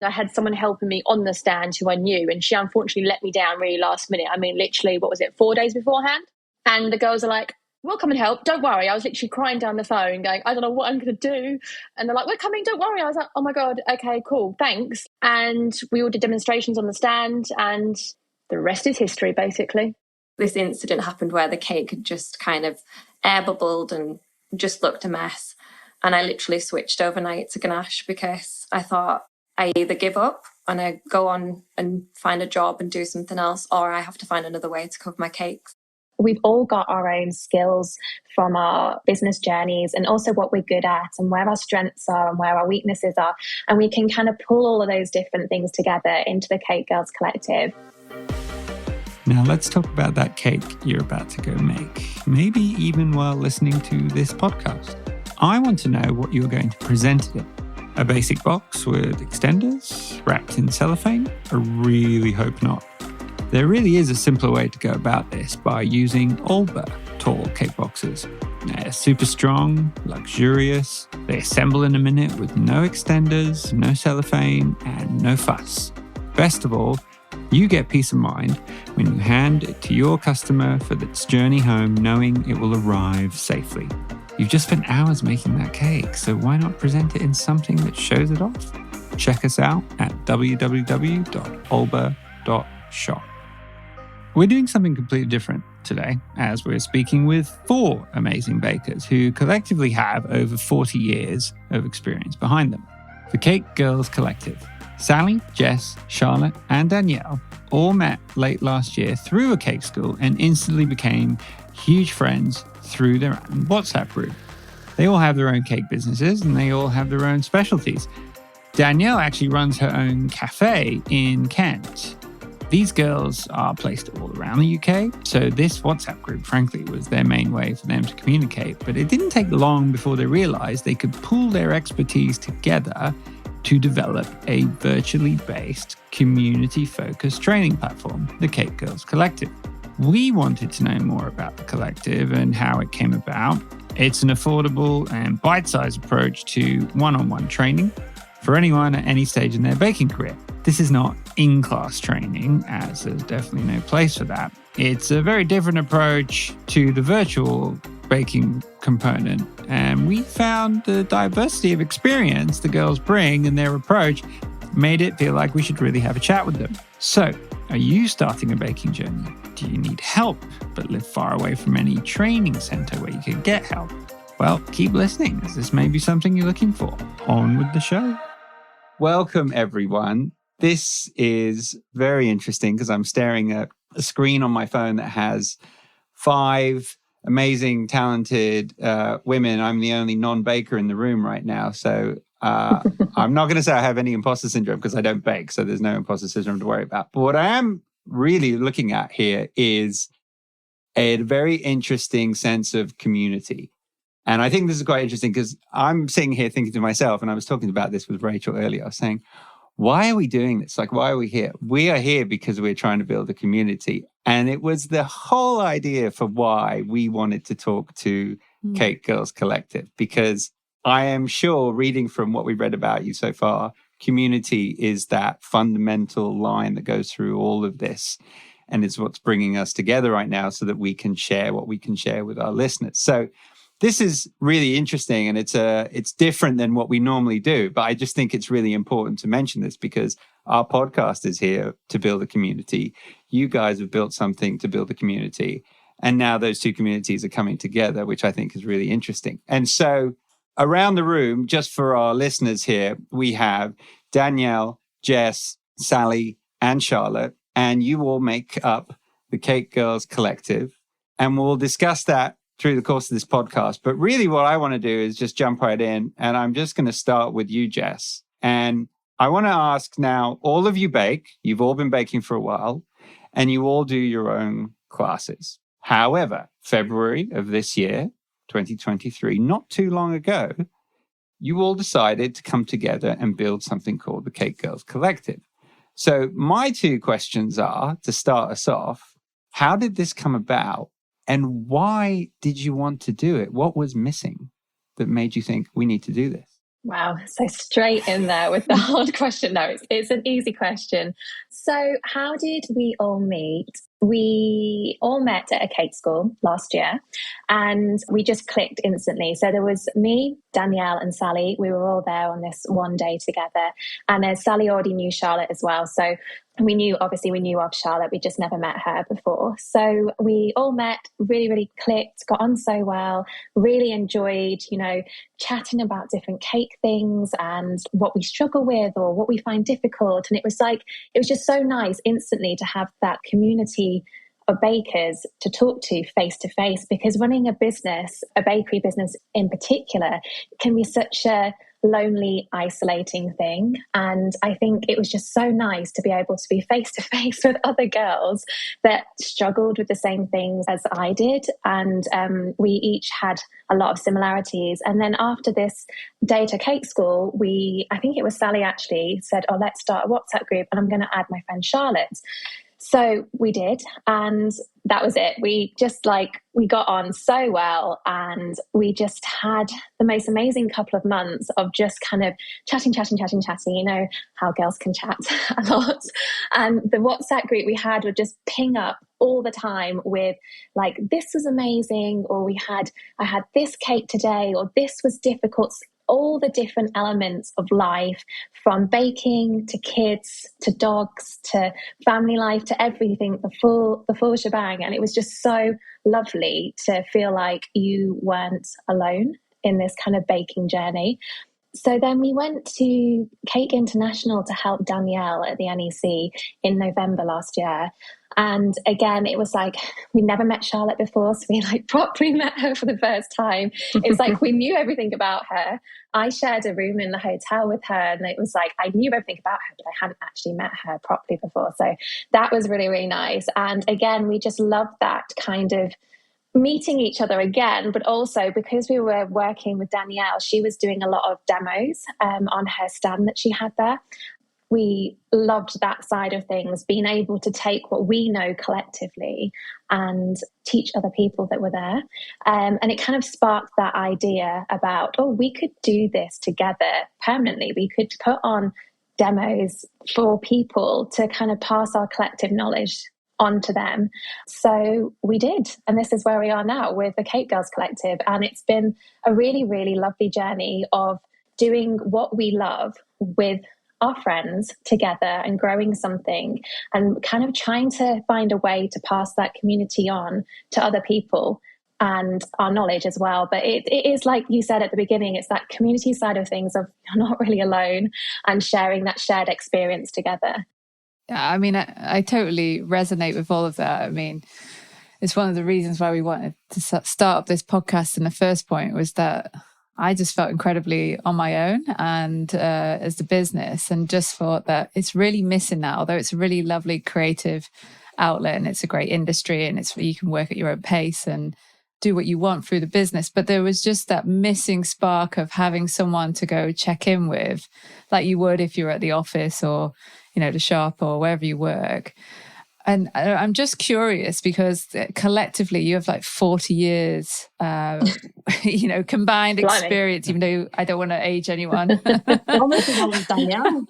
I had someone helping me on the stand who I knew, and she unfortunately let me down really last minute. I mean, literally, 4 days beforehand? And the girls are like, we'll come and help. Don't worry. I was literally crying down the phone going, I don't know what I'm going to do. And they're like, we're coming. Don't worry. I was like, oh my God. Okay, cool. Thanks. And we all did demonstrations on the stand, and the rest is history, basically. This incident happened where the cake had just kind of air bubbled and just looked a mess. And I literally switched overnight to ganache because I thought I either give up and I go on and find a job and do something else, or I have to find another way to cover my cakes. We've all got our own skills from our business journeys, and also what we're good at and where our strengths are and where our weaknesses are. And we can kind of pull all of those different things together into the Cake Girls Collective. Now let's talk about that cake you're about to go make, maybe even while listening to this podcast. I want to know what you're going to present it in. A basic box with extenders, wrapped in cellophane? I really hope not. There really is a simpler way to go about this by using Alba tall cake boxes. They're super strong, luxurious, they assemble in a minute with no extenders, no cellophane, and no fuss. Best of all, you get peace of mind when you hand it to your customer for its journey home, knowing it will arrive safely. You've just spent hours making that cake, so why not present it in something that shows it off? Check us out at www.alba.shop. We're doing something completely different today, as we're speaking with 4 amazing bakers who collectively have over 40 years of experience behind them. The Cake Girls Collective. Sally, Jess, Charlotte, and Danielle all met late last year through a cake school and instantly became huge friends through their own WhatsApp group. They all have their own cake businesses and they all have their own specialties. Danielle actually runs her own cafe in Kent. These girls are placed all around the UK, so this WhatsApp group, frankly, was their main way for them to communicate. But it didn't take long before they realized they could pool their expertise together to develop a virtually based, community-focused training platform, the Cake Girls Collective. We wanted to know more about the collective and how it came about. It's an affordable and bite-sized approach to one-on-one training for anyone at any stage in their baking career. This is not in-class training, as there's definitely no place for that. It's a very different approach to the virtual baking component, and we found the diversity of experience the girls bring and their approach made it feel like we should really have a chat with them. So, are you starting a baking journey? Do you need help but live far away from any training center where you can get help? Well, keep listening, as this may be something you're looking for. On with the show. Welcome, everyone. This is very interesting because I'm staring at a screen on my phone that has 5 amazing, talented women. I'm the only non-baker in the room right now. So I'm not going to say I have any imposter syndrome because I don't bake. So there's no imposter syndrome to worry about. But what I am really looking at here is a very interesting sense of community. And I think this is quite interesting because I'm sitting here thinking to myself, and I was talking about this with Rachel earlier, I was saying, why are we doing this? Like, why are we here? We are here because we're trying to build a community. And it was the whole idea for why we wanted to talk to Cake Girls Collective, because I am sure, reading from what we've read about you so far, community is that fundamental line that goes through all of this. And it's what's bringing us together right now so that we can share what we can share with our listeners. So this is really interesting, and it's different than what we normally do. But I just think it's really important to mention this because our podcast is here to build a community. You guys have built something to build a community. And now those 2 communities are coming together, which I think is really interesting. And so around the room, just for our listeners here, we have Danielle, Jess, Sally, and Charlotte. And you all make up the Cake Girls Collective. And we'll discuss that through the course of this podcast. But really what I want to do is just jump right in. And I'm just going to start with you, Jess. And I want to ask now, all of you bake. You've all been baking for a while. And you all do your own classes. However, February of this year, 2023, not too long ago, you all decided to come together and build something called the Cake Girls Collective. So my 2 questions are, to start us off, how did this come about? And why did you want to do it? What was missing that made you think we need to do this? Wow, so straight in there with the hard question. No, it's an easy question. So, how did we all meet? We all met at a cake school last year and we just clicked instantly. So, there was me, Danielle, and Sally. We were all there on this one day together. And Sally already knew Charlotte as well. So, we knew of Charlotte, we just never met her before. So we all met, really, really clicked, got on so well, really enjoyed, chatting about different cake things and what we struggle with or what we find difficult. And it was just so nice instantly to have that community of bakers to talk to face, because running a business, a bakery business in particular, can be such a lonely, isolating thing. And I think it was just so nice to be able to be face to face with other girls that struggled with the same things as I did. And we each had a lot of similarities. And then after this day to cake school, I think it was Sally actually said, oh, let's start a WhatsApp group and I'm going to add my friend Charlotte. So we did, and that was it. We just we got on so well, and we just had the most amazing couple of months of just kind of chatting. You know how girls can chat a lot. And the WhatsApp group we had would just ping up all the time with this was amazing, or I had this cake today, or this was difficult. All the different elements of life, from baking to kids to dogs to family life to everything, the full shebang. And it was just so lovely to feel like you weren't alone in this kind of baking journey. So then we went to Cake International to help Danielle at the NEC in November last year. And again, it was we never met Charlotte before, so we properly met her for the first time. It's we knew everything about her. I shared a room in the hotel with her, and it was I knew everything about her, but I hadn't actually met her properly before. So that was really, really nice. And again, we just loved that kind of meeting each other again, but also because we were working with Danielle, she was doing a lot of demos on her stand that she had there. We loved that side of things, being able to take what we know collectively and teach other people that were there. And it kind of sparked that idea about, we could do this together permanently. We could put on demos for people to kind of pass our collective knowledge onto them. So we did. And this is where we are now with the Cake Girls Collective. And it's been a really, really lovely journey of doing what we love with our friends together and growing something and kind of trying to find a way to pass that community on to other people and our knowledge as well. But it is like you said at the beginning, it's that community side of things of you're not really alone and sharing that shared experience together. Yeah, I mean, I totally resonate with all of that. I mean, it's one of the reasons why we wanted to start up this podcast in the first point was that I just felt incredibly on my own and as the business, and just thought that it's really missing that, although it's a really lovely creative outlet and it's a great industry and you can work at your own pace and do what you want through the business. But there was just that missing spark of having someone to go check in with, like you would if you were at the office or, the shop or wherever you work. And I'm just curious because collectively you have 40 years, combined experience, even though I don't want to age anyone. Almost as old as Danielle.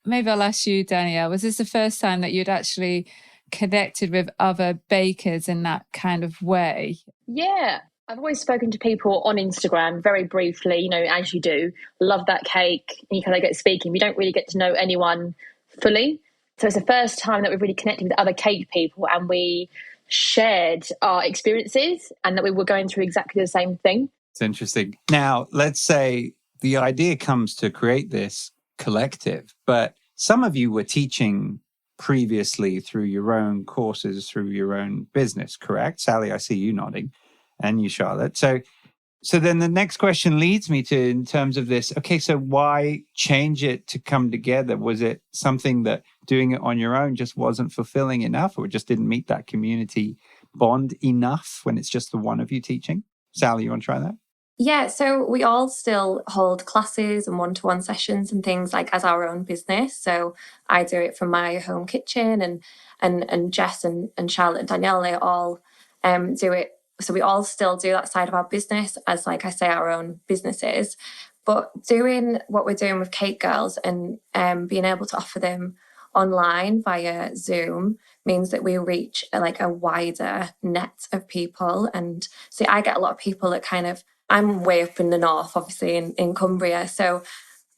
Maybe I'll ask you, Danielle, was this the first time that you'd actually connected with other bakers in that kind of way? Yeah. I've always spoken to people on Instagram very briefly, as you do. Love that cake. And you kind of get speaking. We don't really get to know anyone fully. So it's the first time that we've really connected with other cake people and we shared our experiences and that we were going through exactly the same thing. It's interesting. Now, let's say the idea comes to create this collective, but some of you were teaching previously through your own courses, through your own business, correct? Sally, I see you nodding. And you, Charlotte. So then the next question leads me to, in terms of this, okay, so why change it to come together? Was it something that doing it on your own just wasn't fulfilling enough, or just didn't meet that community bond enough when it's just the one of you teaching? Sally, you want to try that? Yeah, so we all still hold classes and one-to-one sessions and things as our own business. So I do it from my home kitchen and Jess and Charlotte and Danielle, they all do it So we all still do that side of our business as, like I say, our own businesses. But doing what we're doing with Cake Girls and being able to offer them online via Zoom means that we reach like a wider net of people. And see, I get a lot of people that kind of, I'm way up in the north, obviously in Cumbria. So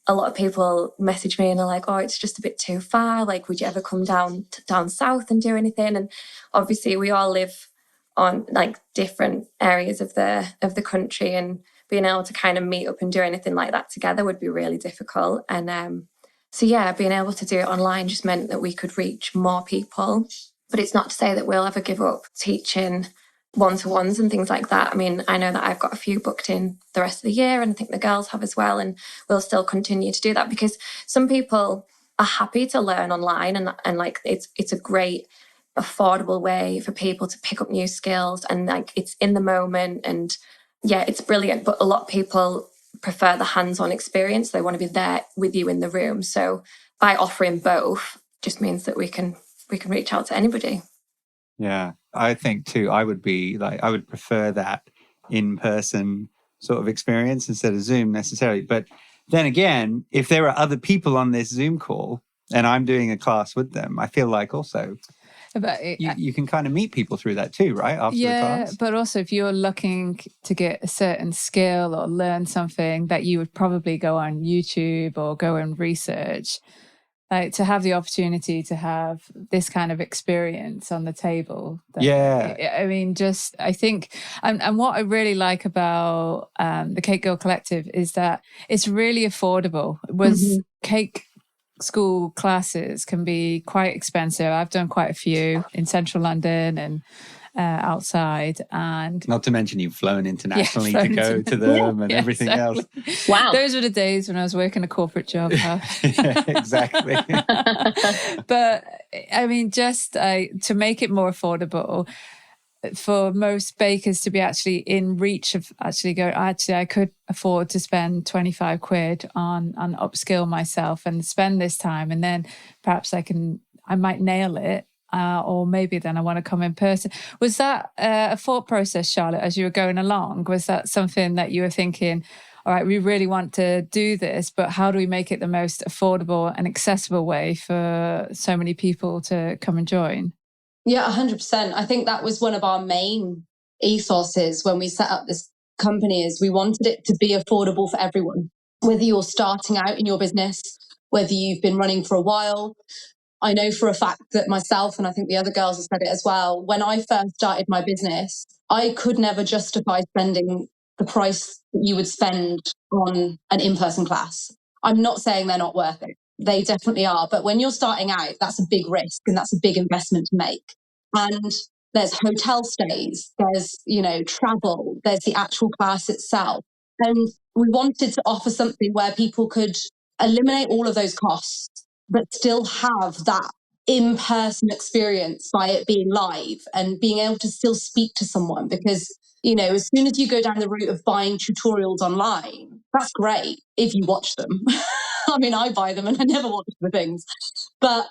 a lot of people message me and are like, oh, it's just a bit too far. Like, would you ever come down south and do anything? And obviously we all live on like different areas of the country, and being able to kind of meet up and do anything like that together would be really difficult. And so yeah, being able to do it online just meant that we could reach more people. But it's not to say that we'll ever give up teaching one-to-ones and things like that. I mean, I know that I've got a few booked in the rest of the year, and I think the girls have as well, and we'll still continue to do that because some people are happy to learn online, and like it's a great affordable way for people to pick up new skills, and like it's in the moment, and yeah, it's brilliant. But a lot of people prefer the hands-on experience. They want to be there with you in the room. So by offering both just means that we can reach out to anybody. Yeah, I think too, I would prefer that in-person sort of experience instead of Zoom necessarily. But then again, if there are other people on this Zoom call and I'm doing a class with them, I feel like also you can kind of meet people through that too, right? After the class. Yeah, but also if you're looking to get a certain skill or learn something that you would probably go on YouTube or go and research, like to have the opportunity to have this kind of experience on the table. I mean, just I think, and what I really like about the Cake Girl Collective is that it's really affordable. Cake school classes can be quite expensive. I've done quite a few in central London and outside, and not to mention you've flown internationally to go to them and everything else. Wow, those were the days when I was working a corporate job. Yeah, exactly. But I mean, just to make it more affordable for most bakers to be actually in reach of actually going, I could afford to spend 25 quid on upskill myself and spend this time, and then perhaps I might nail it. Or maybe then I want to come in person. Was that a thought process, Charlotte, as you were going along? Was that something that you were thinking, all right, we really want to do this, but how do we make it the most affordable and accessible way for so many people to come and join? Yeah, 100%. I think that was one of our main ethoses when we set up this company, is we wanted it to be affordable for everyone, whether you're starting out in your business, whether you've been running for a while. I know for a fact that myself, and I think the other girls have said it as well, when I first started my business, I could never justify spending the price that you would spend on an in-person class. I'm not saying they're not worth it. They definitely are. But when you're starting out, that's a big risk and that's a big investment to make. And there's hotel stays, there's, travel, there's the actual class itself. And we wanted to offer something where people could eliminate all of those costs, but still have that in-person experience by it being live and being able to still speak to someone. Because, as soon as you go down the route of buying tutorials online, that's great if you watch them. I mean, I buy them and I never watch the things. But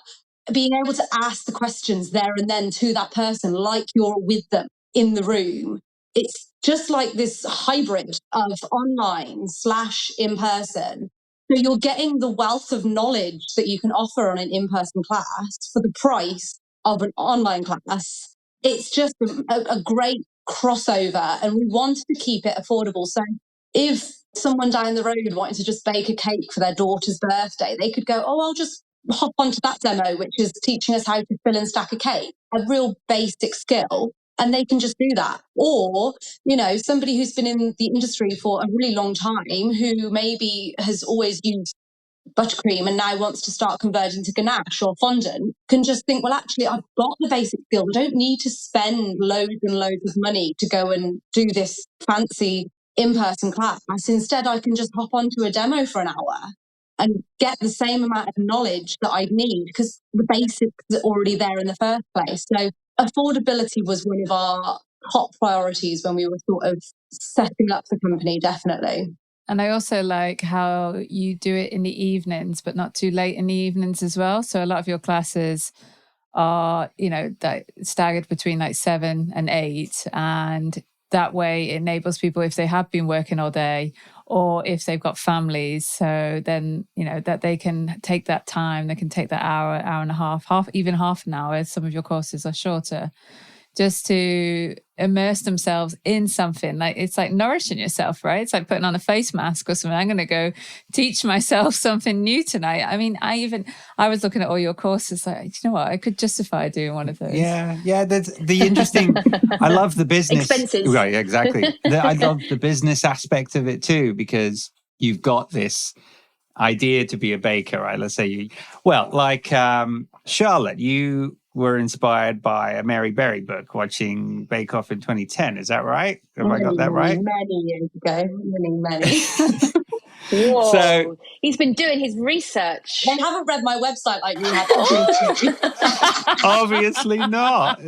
being able to ask the questions there and then to that person, like you're with them in the room, it's just like this hybrid of online / in-person. So you're getting the wealth of knowledge that you can offer on an in-person class for the price of an online class. It's just a great crossover, and we wanted to keep it affordable. So if someone down the road wanted to just bake a cake for their daughter's birthday, they could go, oh, I'll just hop onto that demo, which is teaching us how to fill and stack a cake, a real basic skill. And they can just do that. Or, somebody who's been in the industry for a really long time, who maybe has always used buttercream and now wants to start converting to ganache or fondant, can just think, well, actually, I've got the basic skills. I don't need to spend loads and loads of money to go and do this fancy in-person class. Instead, I can just hop onto a demo for an hour and get the same amount of knowledge that I need, because the basics are already there in the first place. So affordability was one of our top priorities when we were sort of setting up the company, definitely. And I also like how you do it in the evenings, but not too late in the evenings as well. So a lot of your classes are, staggered between like 7 and 8. And that way it enables people, if they have been working all day or if they've got families, so then, that they can take that time, they can take that hour and a half, even half an hour. Some of your courses are shorter, just to immerse themselves in something. Like, it's like nourishing yourself, right? It's like putting on a face mask or something. I'm going to go teach myself something new tonight. I mean, I was looking at all your courses, like, you know what? I could justify doing one of those. Yeah. That's the interesting. I love the business. Expenses. Right, exactly. I love the business aspect of it too, because you've got this idea to be a baker, right? Let's say Charlotte, you were inspired by a Mary Berry book, watching Bake Off in 2010. Is that right? Have I got that right? Many years ago. Many. Whoa. So he's been doing his research. They haven't read my website like you have. Obviously not.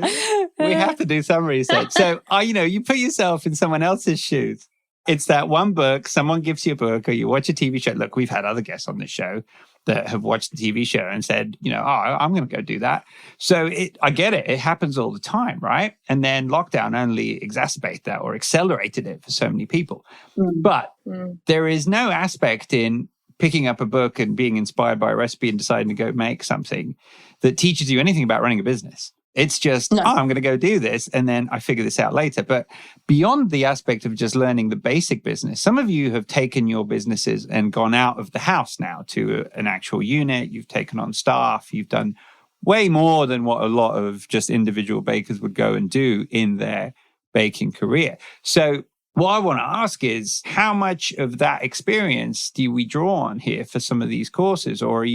We have to do some research. So, you put yourself in someone else's shoes. It's that one book, someone gives you a book, or you watch a TV show. Look, we've had other guests on this show that have watched the TV show and said, I'm going to go do that. So I get it. It happens all the time, right? And then lockdown only exacerbated that or accelerated it for so many people. But there is no aspect in picking up a book and being inspired by a recipe and deciding to go make something that teaches you anything about running a business. It's just, I'm going to go do this, and then I figure this out later. But beyond the aspect of just learning the basic business, some of you have taken your businesses and gone out of the house now to an actual unit. You've taken on staff. You've done way more than what a lot of just individual bakers would go and do in their baking career. So what I want to ask is, how much of that experience do we draw on here for some of these courses? Or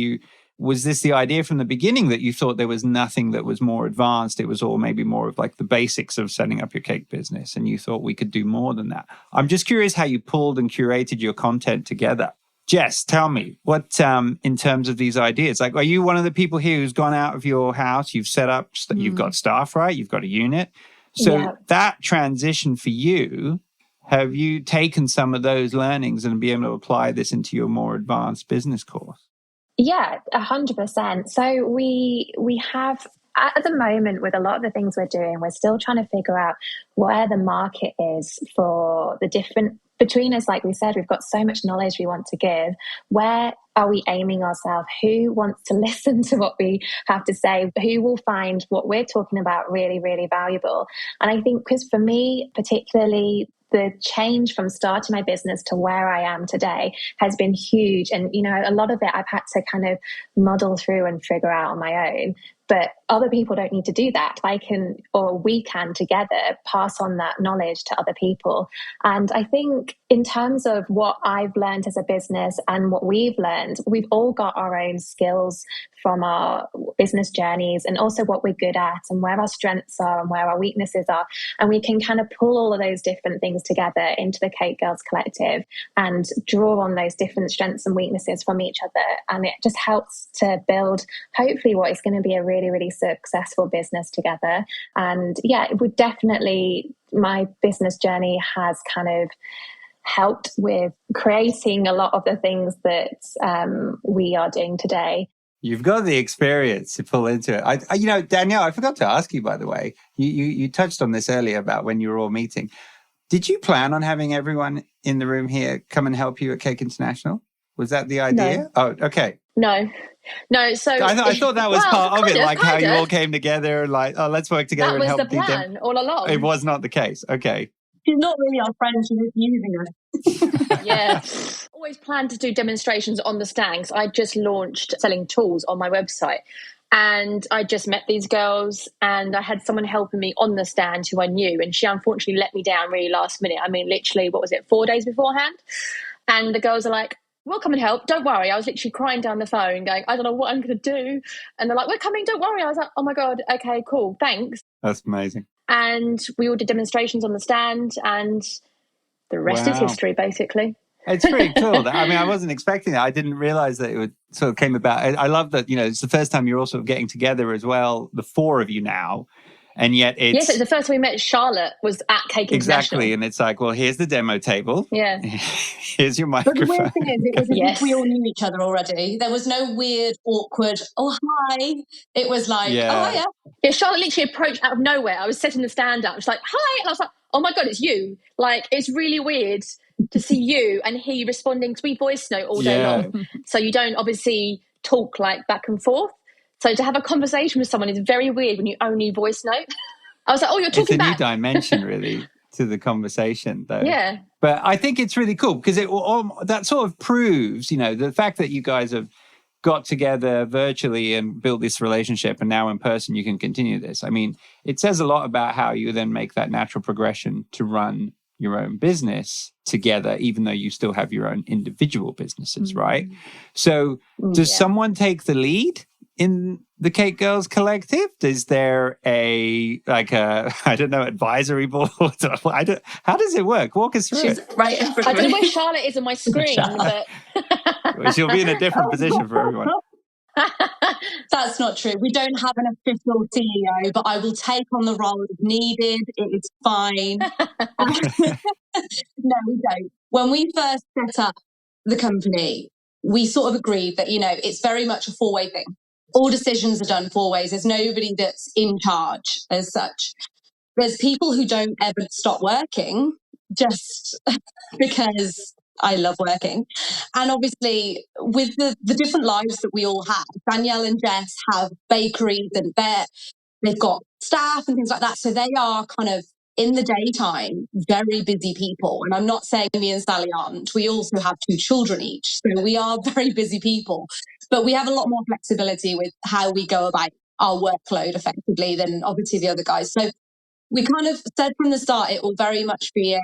was this the idea from the beginning that you thought there was nothing that was more advanced? It was all maybe more of like the basics of setting up your cake business, and you thought we could do more than that. I'm just curious how you pulled and curated your content together. Jess, tell me, what in terms of these ideas, like, are you one of the people here who's gone out of your house, you've set up, you've got staff, right? You've got a unit. So that transition for you, have you taken some of those learnings and be able to apply this into your more advanced business course? Yeah, 100%. So we have, at the moment, with a lot of the things we're doing, we're still trying to figure out where the market is for the different, between us, like we said, we've got so much knowledge we want to give. Where are we aiming ourselves? Who wants to listen to what we have to say? Who will find what we're talking about really, really valuable? And I think, because for me, particularly, the change from starting my business to where I am today has been huge. And, a lot of it I've had to kind of muddle through and figure out on my own. But other people don't need to do that. We can together pass on that knowledge to other people. And I think in terms of what I've learned as a business and what we've learned, we've all got our own skills from our business journeys, and also what we're good at and where our strengths are and where our weaknesses are. And we can kind of pull all of those different things together into the Cake Girls Collective and draw on those different strengths and weaknesses from each other. And it just helps to build, hopefully, what is going to be a really, really successful business together. And it would definitely, my business journey has kind of helped with creating a lot of the things that we are doing today. You've got the experience to pull into it. Danielle, I forgot to ask you, by the way, you touched on this earlier about when you were all meeting. Did you plan on having everyone in the room here come and help you at Cake International? Was that the idea? No. Oh, okay. No. So I thought that was part of it, like how you all came together, like, let's work together and help. That was the plan all along. It was not the case. Okay. She's not really our friend, she's just using us. Yeah. Always planned to do demonstrations on the stands. I just launched selling tools on my website. And I just met these girls, and I had someone helping me on the stand who I knew. And she unfortunately let me down really last minute. I mean, literally, 4 days beforehand? And the girls are like, we'll come and help. Don't worry. I was literally crying down the phone going, I don't know what I'm going to do. And they're like, we're coming. Don't worry. I was like, oh my God. Okay, cool. Thanks. That's amazing. And we all did demonstrations on the stand, and the rest is history, basically. It's pretty cool. I wasn't expecting that. I didn't realize that it would sort of came about. I love that, it's the first time you're all sort of getting together as well, the four of you now. And yet it's... Yes, it's the first time we met Charlotte was at Cake International. Exactly. And it's like, well, here's the demo table. Yeah. Here's your microphone. But the weird thing is, it was as if we all knew each other already. There was no weird, awkward, oh, hi. It was like, oh, yeah. Yeah, Charlotte literally approached out of nowhere. I was setting the stand up. She's like, hi. And I was like, oh my God, it's you. Like, it's really weird to see you and hear you responding, because we voice note all day long. So you don't obviously talk like back and forth. So to have a conversation with someone is very weird when you only voice note. I was like, oh, you're talking back. It's a new dimension, really, to the conversation, though. Yeah. But I think it's really cool because that sort of proves, the fact that you guys have got together virtually and built this relationship, and now in person you can continue this. I mean, it says a lot about how you then make that natural progression to run your own business together, even though you still have your own individual businesses, right? So does someone take the lead in the Cake Girls Collective? Is there advisory board? How does it work? Walk us through She's it. right in front I of don't know me. where Charlotte is on my screen, but Well, she'll be in a different position for everyone. That's not true. We don't have an official CEO, but I will take on the role if needed. It is fine. No, we don't. When we first set up the company, we sort of agreed that, it's very much a four-way thing. All decisions are done four ways. There's nobody that's in charge as such. There's people who don't ever stop working just because I love working. And obviously, with the different lives that we all have, Danielle and Jess have bakeries and they've got staff and things like that. So they are kind of, in the daytime, very busy people. And I'm not saying me and Sally aren't. We also have 2 children each. So we are very busy people. But we have a lot more flexibility with how we go about our workload effectively than obviously the other guys. So we kind of said from the start, it will very much be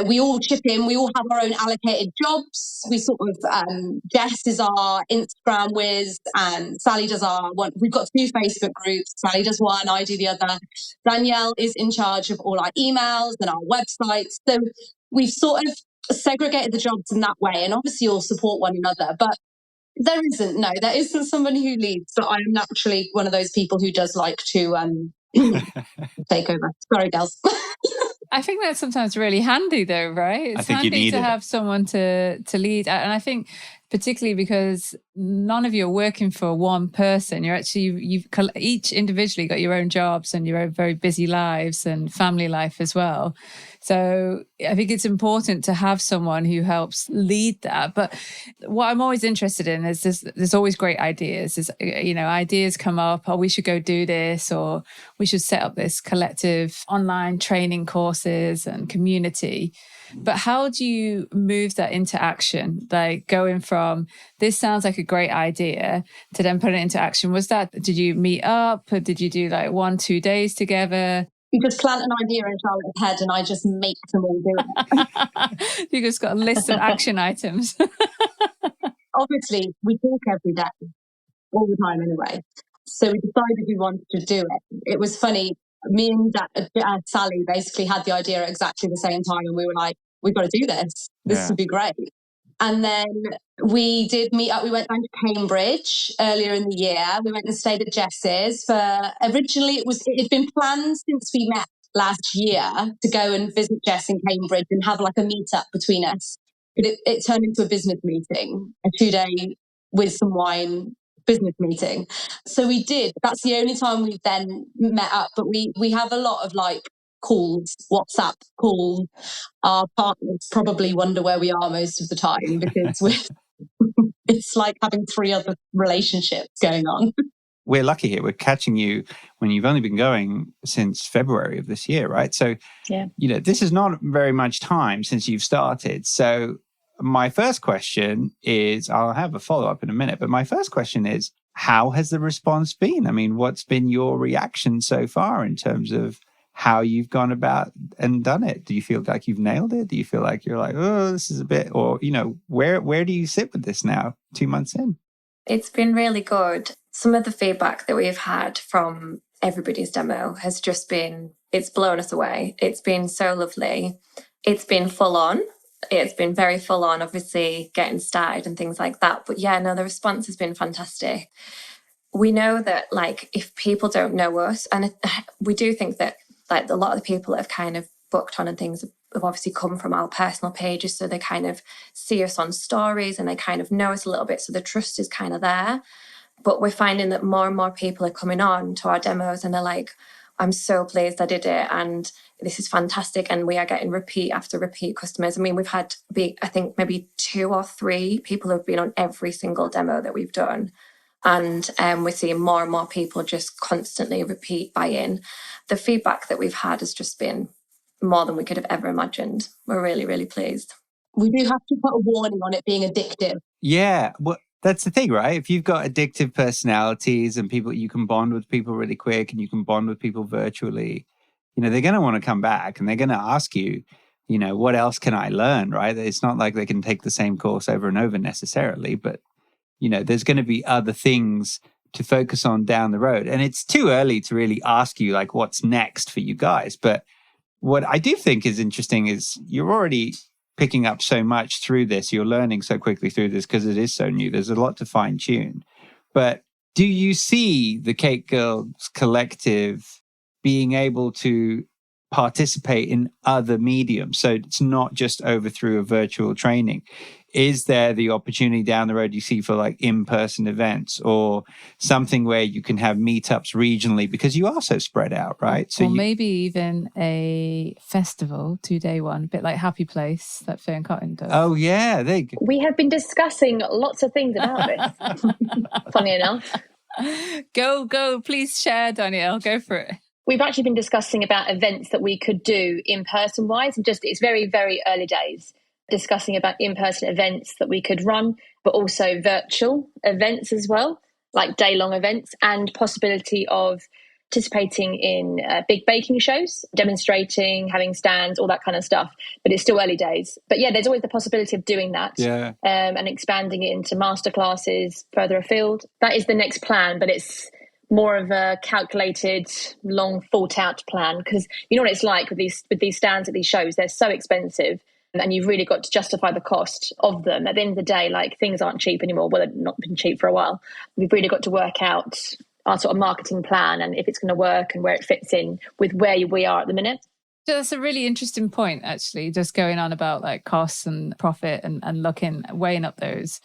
we all chip in, we all have our own allocated jobs. We sort of, Jess is our Instagram whiz and Sally does our one. We've got 2 Facebook groups. Sally does one, I do the other. Danielle is in charge of all our emails and our websites. So we've sort of segregated the jobs in that way, and obviously all support one another. But there isn't somebody who leads, but I'm naturally one of those people who does like to take over. Sorry, girls. I think that's sometimes really handy though, right? It's handy to have someone to lead. And I think particularly because none of you are working for one person. You're actually, you've each individually got your own jobs and your own very busy lives and family life as well. So I think it's important to have someone who helps lead that. But what I'm always interested in is there's always great ideas. Ideas come up, we should go do this, or we should set up this collective online training courses and community. But how do you move that into action? Like going from this sounds like a great idea to then put it into action. Did you meet up, or did you do like 1-2 days together? You just plant an idea in Charlotte's head and I just make them all do it. You just got a list of action items. Obviously, we talk every day, all the time anyway. So we decided we wanted to do it. It was funny. Me and Sally basically had the idea at exactly the same time, and we were like, we've got to do this. This would be great. And then we did meet up. We went down to Cambridge earlier in the year. We went and stayed at Jess's originally it had been planned since we met last year to go and visit Jess in Cambridge and have like a meet-up between us. But it turned into a business meeting, a 2-day with some wine business meeting. So we did. That's the only time we've then met up. But we have a lot of like calls, WhatsApp calls. Our partners probably wonder where we are most of the time because it's like having 3 other relationships going on. We're lucky here. We're catching you when you've only been going since February of this year, right? So, this is not very much time since you've started. So my first question is, I'll have a follow-up in a minute, but my first question is, how has the response been? I mean, what's been your reaction so far in terms of how you've gone about and done it? Do you feel like you've nailed it? Do you feel like you're like, oh, this is a bit, or, where do you sit with this now, 2 months in? It's been really good. Some of the feedback that we've had from everybody's demo has just been, it's blown us away. It's been so lovely. It's been full on. It's been very full on, obviously, getting started and things like that. But the response has been fantastic. We know that, like, if people don't know us, and we do think that, like, a lot of the people that have kind of booked on and things have obviously come from our personal pages. So they kind of see us on stories and they kind of know us a little bit. So the trust is kind of there. But we're finding that more and more people are coming on to our demos and they're like, I'm so pleased I did it. And this is fantastic. And we are getting repeat after repeat customers. I mean, we've had, I think, maybe 2 or 3 people who have been on every single demo that we've done. And we're seeing more and more people just constantly repeat buy-in. The feedback that we've had has just been more than we could have ever imagined. We're really, really pleased. We do have to put a warning on it being addictive. Yeah, well, that's the thing, right? If you've got addictive personalities and people, you can bond with people really quick and you can bond with people virtually, they're going to want to come back and they're going to ask you, what else can I learn, right? It's not like they can take the same course over and over necessarily, but, there's going to be other things to focus on down the road. And it's too early to really ask you, like, what's next for you guys. But what I do think is interesting is you're already picking up so much through this. You're learning so quickly through this because it is so new. There's a lot to fine tune. But do you see the Cake Girls Collective being able to participate in other mediums? So it's not just over through a virtual training. Is there the opportunity down the road you see for like in-person events or something where you can have meetups regionally because you are so spread out, right? So maybe even a festival, 2-day one, a bit like Happy Place that Fern Cotton does. Oh, yeah. There you go. We have been discussing lots of things about this, funny enough. Go, please share, Danielle. Go for it. We've actually been discussing about events that we could do in-person wise. And it's very, very early days. Discussing about in-person events that we could run, but also virtual events as well, like day-long events, and possibility of participating in big baking shows, demonstrating, having stands, all that kind of stuff. But it's still early days. But yeah, there's always the possibility of doing that and expanding it into masterclasses further afield. That is the next plan, but it's more of a calculated, long, thought-out plan because you know what it's like with these stands at these shows. They're so expensive. And you've really got to justify the cost of them. At the end of the day, like things aren't cheap anymore. Well, they've not been cheap for a while. We've really got to work out our sort of marketing plan and if it's going to work and where it fits in with where we are at the minute. So that's a really interesting point, actually, just going on about like costs and profit and weighing up those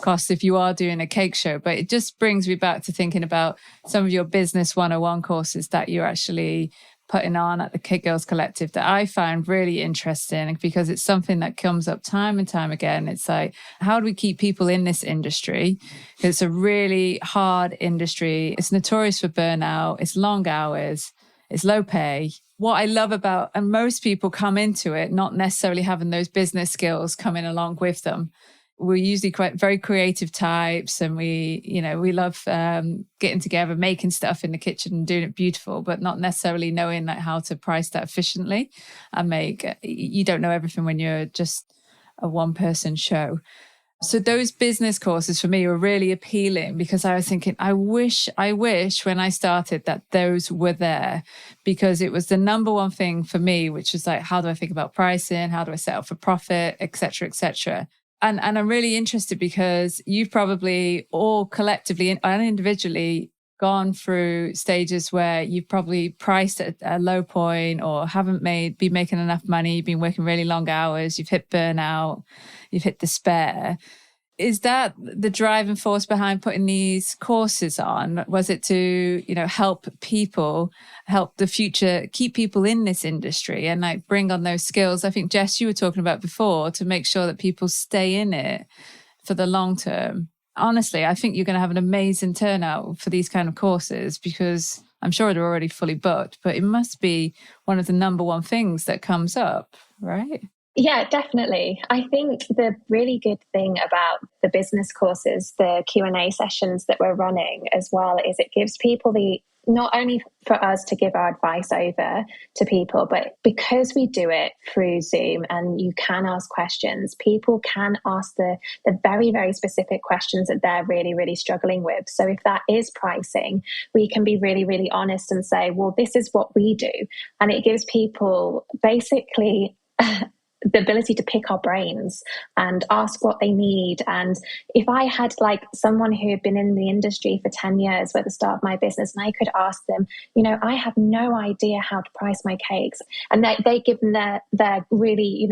costs if you are doing a cake show. But it just brings me back to thinking about some of your business 101 courses that you're actually putting on at the Cake Girls Collective that I find really interesting because it's something that comes up time and time again. It's like, how do we keep people in this industry? It's a really hard industry. It's notorious for burnout. It's long hours. It's low pay. What I love about, and most people come into it not necessarily having those business skills coming along with them. We're usually quite very creative types and we love getting together, making stuff in the kitchen and doing it beautiful, but not necessarily knowing like how to price that efficiently and you don't know everything when you're just a one-person show. So those business courses for me were really appealing because I was thinking, I wish when I started that those were there because it was the number one thing for me, which was like, how do I think about pricing? How do I set up for profit, et cetera, et cetera. And I'm really interested because you've probably all collectively and individually gone through stages where you've probably priced at a low point or haven't been making enough money, you've been working really long hours, you've hit burnout, you've hit despair. Is that the driving force behind putting these courses on? Was it to, help the future, keep people in this industry and like bring on those skills? I think, Jess, you were talking about before to make sure that people stay in it for the long term. Honestly, I think you're going to have an amazing turnout for these kind of courses because I'm sure they're already fully booked, but it must be one of the number one things that comes up, right? Yeah, definitely. I think the really good thing about the business courses, the Q&A sessions that we're running as well, is it gives people not only for us to give our advice over to people, but because we do it through Zoom and you can ask questions, people can ask the very, very specific questions that they're really, really struggling with. So if that is pricing, we can be really, really honest and say, well, this is what we do. And it gives people basically the ability to pick our brains and ask what they need. And if I had like someone who had been in the industry for 10 years at the start of my business, and I could ask them, I have no idea how to price my cakes. And they give them their really,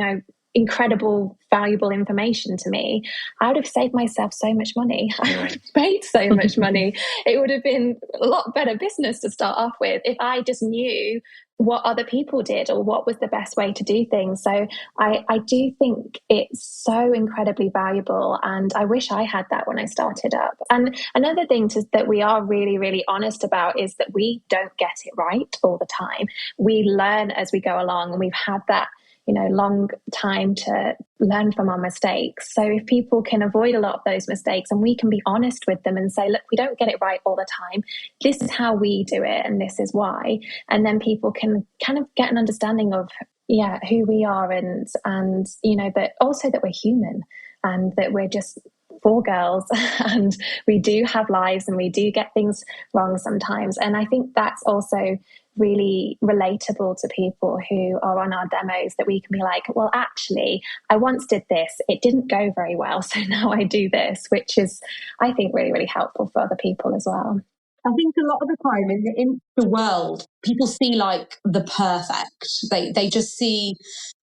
incredible, valuable information to me, I would have saved myself so much money. I would have paid so much money. It would have been a lot better business to start off with if I just knew what other people did or what was the best way to do things. So I do think it's so incredibly valuable, and I wish I had that when I started up. And another thing that we are really, really honest about is that we don't get it right all the time. We learn as we go along, and we've had that long time to learn from our mistakes. So if people can avoid a lot of those mistakes, and we can be honest with them and say, look, we don't get it right all the time. This is how we do it, and this is why. And then people can kind of get an understanding of, who we are, and that also that we're human, and that we're just 4 girls and we do have lives and we do get things wrong sometimes. And I think that's also really relatable to people who are on our demos, that we can be like, well, actually, I once did this, it didn't go very well, so now I do this, which is, I think, really, really helpful for other people as well. I think a lot of the time in the world, people see like the perfect. They just see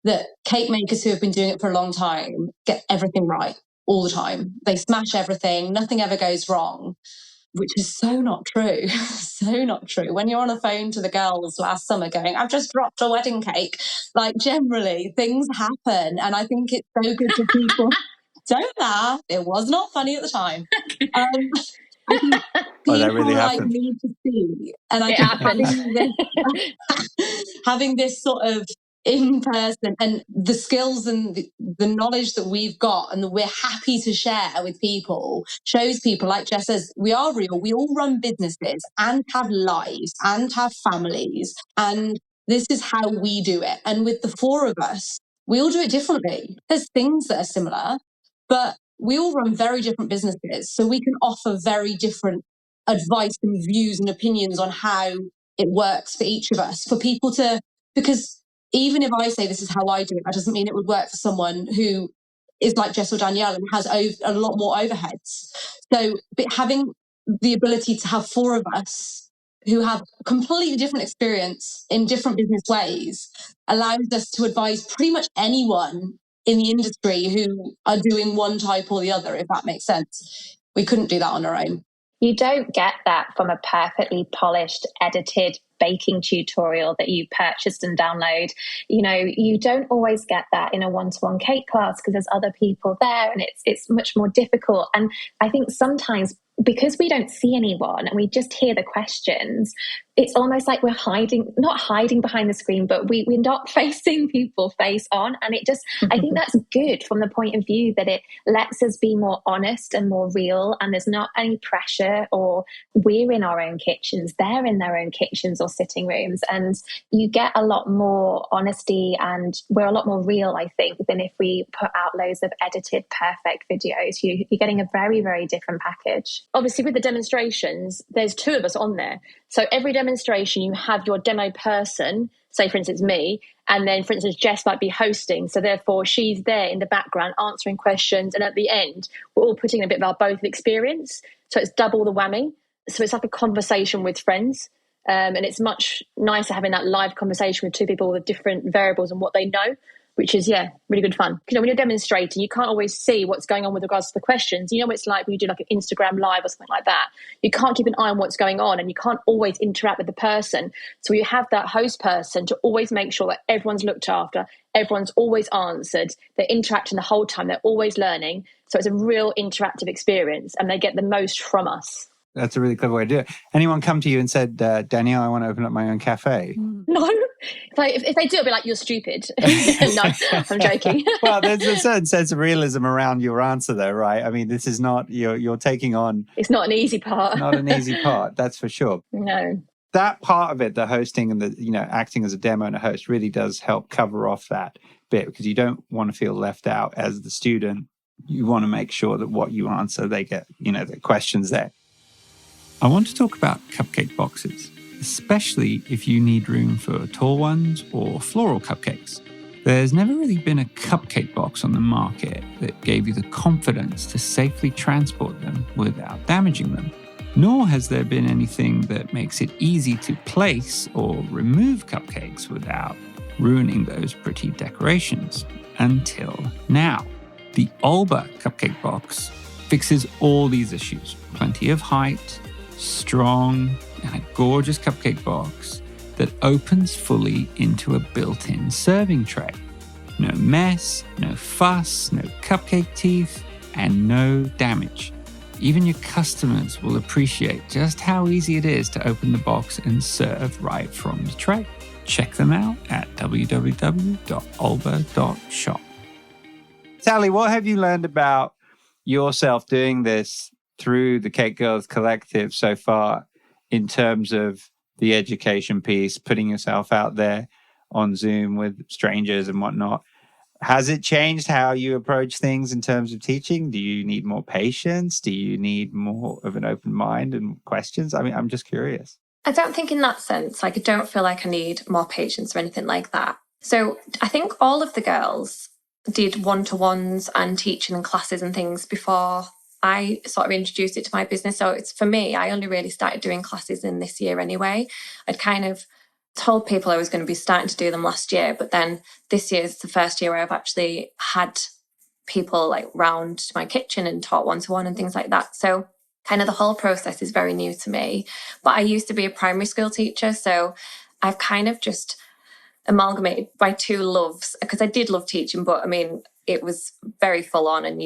that cake makers who have been doing it for a long time get everything right all the time. They smash everything, nothing ever goes wrong, which is so not true. So not true. When you're on the phone to the girls last summer going, I've just dropped a wedding cake, like generally things happen. And I think it's so good for people. Don't laugh. It was not funny at the time. I think people that really happened. need to see. And I think having this sort of in person, and the skills and the knowledge that we've got and that we're happy to share with people, shows people, like Jess says, we are real. We all run businesses and have lives and have families, and this is how we do it. And with the 4 of us, we all do it differently. There's things that are similar, but we all run very different businesses, so we can offer very different advice and views and opinions on how it works for each of us, for people to, because even if I say this is how I do it, that doesn't mean it would work for someone who is like Jess or Danielle and has a lot more overheads. So having the ability to have 4 of us who have completely different experience in different business ways allows us to advise pretty much anyone in the industry who are doing one type or the other, if that makes sense. We couldn't do that on our own. You don't get that from a perfectly polished, edited baking tutorial that you purchased and download. You don't always get that in a one-to-one cake class because there's other people there, and it's much more difficult. And I think sometimes, because we don't see anyone and we just hear the questions, it's almost like we're not hiding behind the screen, but we're not facing people face on. And it just, I think that's good from the point of view that it lets us be more honest and more real. And there's not any pressure, or we're in our own kitchens, they're in their own kitchens or sitting rooms. And you get a lot more honesty, and we're a lot more real, I think, than if we put out loads of edited, perfect videos. You're getting a very, very different package. Obviously, with the demonstrations, there's 2 of us on there. So every demonstration, you have your demo person, say, for instance, me, and then, for instance, Jess might be hosting. So therefore, she's there in the background answering questions. And at the end, we're all putting in a bit of our both experience. So it's double the whammy. So it's like a conversation with friends. And it's much nicer having that live conversation with 2 people with different variables and what they know, which is, really good fun. When you're demonstrating, you can't always see what's going on with regards to the questions. You know what it's like when you do like an Instagram live or something like that. You can't keep an eye on what's going on, and you can't always interact with the person. So you have that host person to always make sure that everyone's looked after, everyone's always answered, they're interacting the whole time, they're always learning. So it's a real interactive experience, and they get the most from us. That's a really clever way to do it. Anyone come to you and said, Danielle, I want to open up my own cafe? No. If they do, I'll be like, you're stupid. No, I'm joking. Well, there's a certain sense of realism around your answer, though, right? I mean, this is not, you're taking on... It's not an easy part. Not an easy part, that's for sure. No. That part of it, the hosting and the, acting as a demo and a host, really does help cover off that bit, because you don't want to feel left out as the student. You want to make sure that what you answer, they get, the questions there. I want to talk about cupcake boxes, especially if you need room for tall ones or floral cupcakes. There's never really been a cupcake box on the market that gave you the confidence to safely transport them without damaging them. Nor has there been anything that makes it easy to place or remove cupcakes without ruining those pretty decorations. until now. The Alba cupcake box fixes all these issues. Plenty of height, strong, and a gorgeous cupcake box that opens fully into a built-in serving tray. No mess, no fuss, no cupcake teeth, and no damage. Even your customers will appreciate just how easy it is to open the box and serve right from the tray. Check them out at www.alba.shop. Sally, what have you learned about yourself doing this through the Cake Girls Collective so far in terms of the education piece, putting yourself out there on Zoom with strangers and whatnot? Has it changed how you approach things in terms of teaching? Do you need more patience? Do you need more of an open mind and questions? I mean, I'm just curious. I don't think in that sense, I don't feel like I need more patience or anything like that. So I think all of the girls did one-to-ones and teaching and classes and things before I sort of introduced it to my business. So it's for me, I only really started doing classes in this year anyway. I'd kind of told people I was going to be starting to do them last year, but then this year is the first year where I've actually had people like round my kitchen and taught one-to-one and things like that. So kind of the whole process is very new to me. But I used to be a primary school teacher, so I've kind of just amalgamated my two loves, because I did love teaching, but I mean, it was very full on, and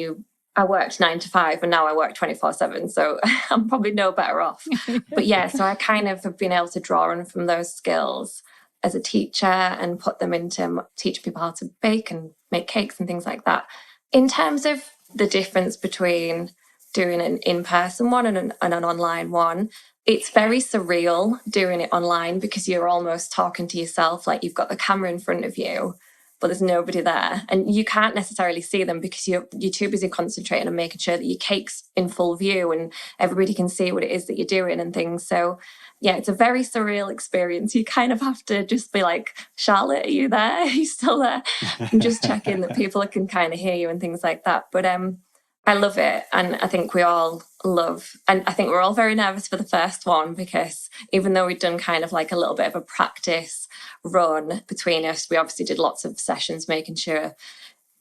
I worked 9 to 5 and now I work 24/7. So I'm probably no better off. But yeah, so I kind of have been able to draw on from those skills as a teacher and put them into teaching people how to bake and make cakes and things like that. In terms of the difference between doing an in-person one and an online one, it's very surreal doing it online because you're almost talking to yourself, like you've got the camera in front of you, but there's nobody there. And you can't necessarily see them because you're too busy concentrating on making sure that your cake's in full view and everybody can see what it is that you're doing and things. So yeah, it's a very surreal experience. You kind of have to just be like, Charlotte, are you there? Are you still there? And just checking that people can kind of hear you and things like that. But I love it. And I think we all love, and I think we're all very nervous for the first one because even though we'd done kind of like a little bit of a practice run between us, we obviously did lots of sessions making sure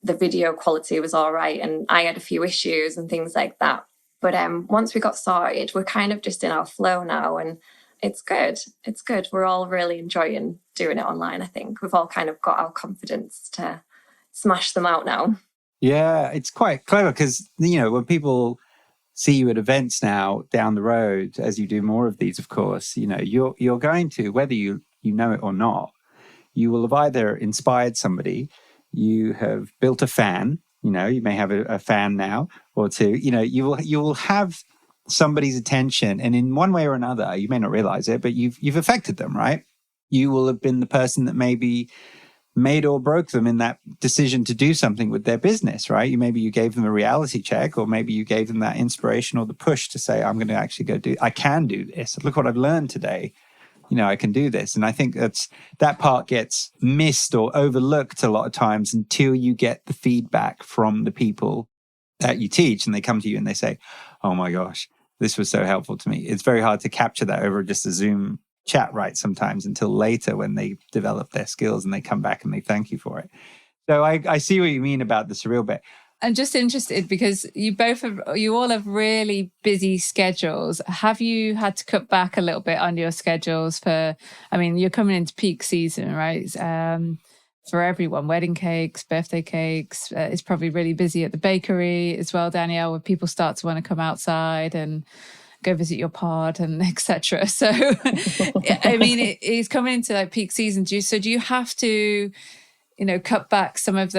the video quality was all right. And I had a few issues and things like that. But once we got started, we're kind of just in our flow now, and it's good. It's good. We're all really enjoying doing it online, I think. We've all kind of got our confidence to smash them out now. Yeah, it's quite clever because, you know, when people see you at events now down the road, as you do more of these, of course, you know, you're going to, whether you know it or not, you will have either inspired somebody, you have built a fan, you know, you may have a fan now or two, you know, you will have somebody's attention, and in one way or another, you may not realize it, but you've affected them, right? You will have been the person that maybe made or broke them in that decision to do something with their business, right? Maybe you gave them a reality check, or maybe you gave them that inspiration or the push to say, I'm going to actually I can do this. Look what I've learned today. You know, I can do this. And I think that part gets missed or overlooked a lot of times until you get the feedback from the people that you teach and they come to you and they say, oh my gosh, this was so helpful to me. It's very hard to capture that over just a Zoom chat, right? Sometimes until later when they develop their skills and they come back and they thank you for it. So I see what you mean about the surreal bit. I'm just interested because you all have really busy schedules. Have you had to cut back a little bit on your schedules you're coming into peak season, right? For everyone, wedding cakes, birthday cakes. It's probably really busy at the bakery as well, Danielle, where people start to want to come outside and go visit your pod and etc. So, I mean, it's coming into like peak season. Do you have to, you know, cut back some of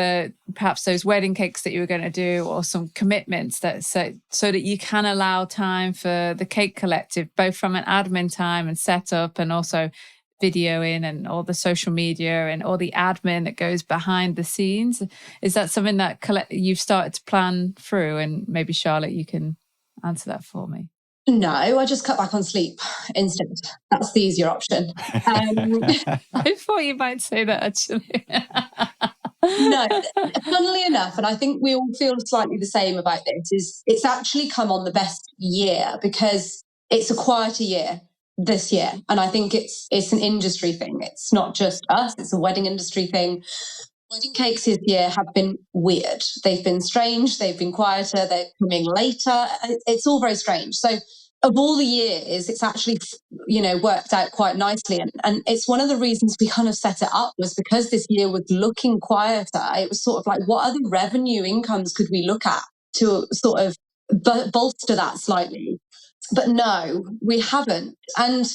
perhaps those wedding cakes that you were going to do, or some commitments so that you can allow time for the Cake Collective, both from an admin time and setup, and also videoing and all the social media and all the admin that goes behind the scenes? Is that something that you've started to plan through? And maybe Charlotte, you can answer that for me. No, I just cut back on sleep instead. That's the easier option. I thought you might say that, actually. No, funnily enough, and I think we all feel slightly the same about this, is it's actually come on the best year because it's a quieter year this year. And I think it's an industry thing. It's not just us, it's a wedding industry thing. Wedding cakes this year have been weird. They've been strange. They've been quieter. They're coming later. It's all very strange. So of all the years, it's actually, worked out quite nicely. And it's one of the reasons we kind of set it up was because this year was looking quieter. It was sort of like, what other revenue incomes could we look at to sort of bolster that slightly? But no, we haven't. And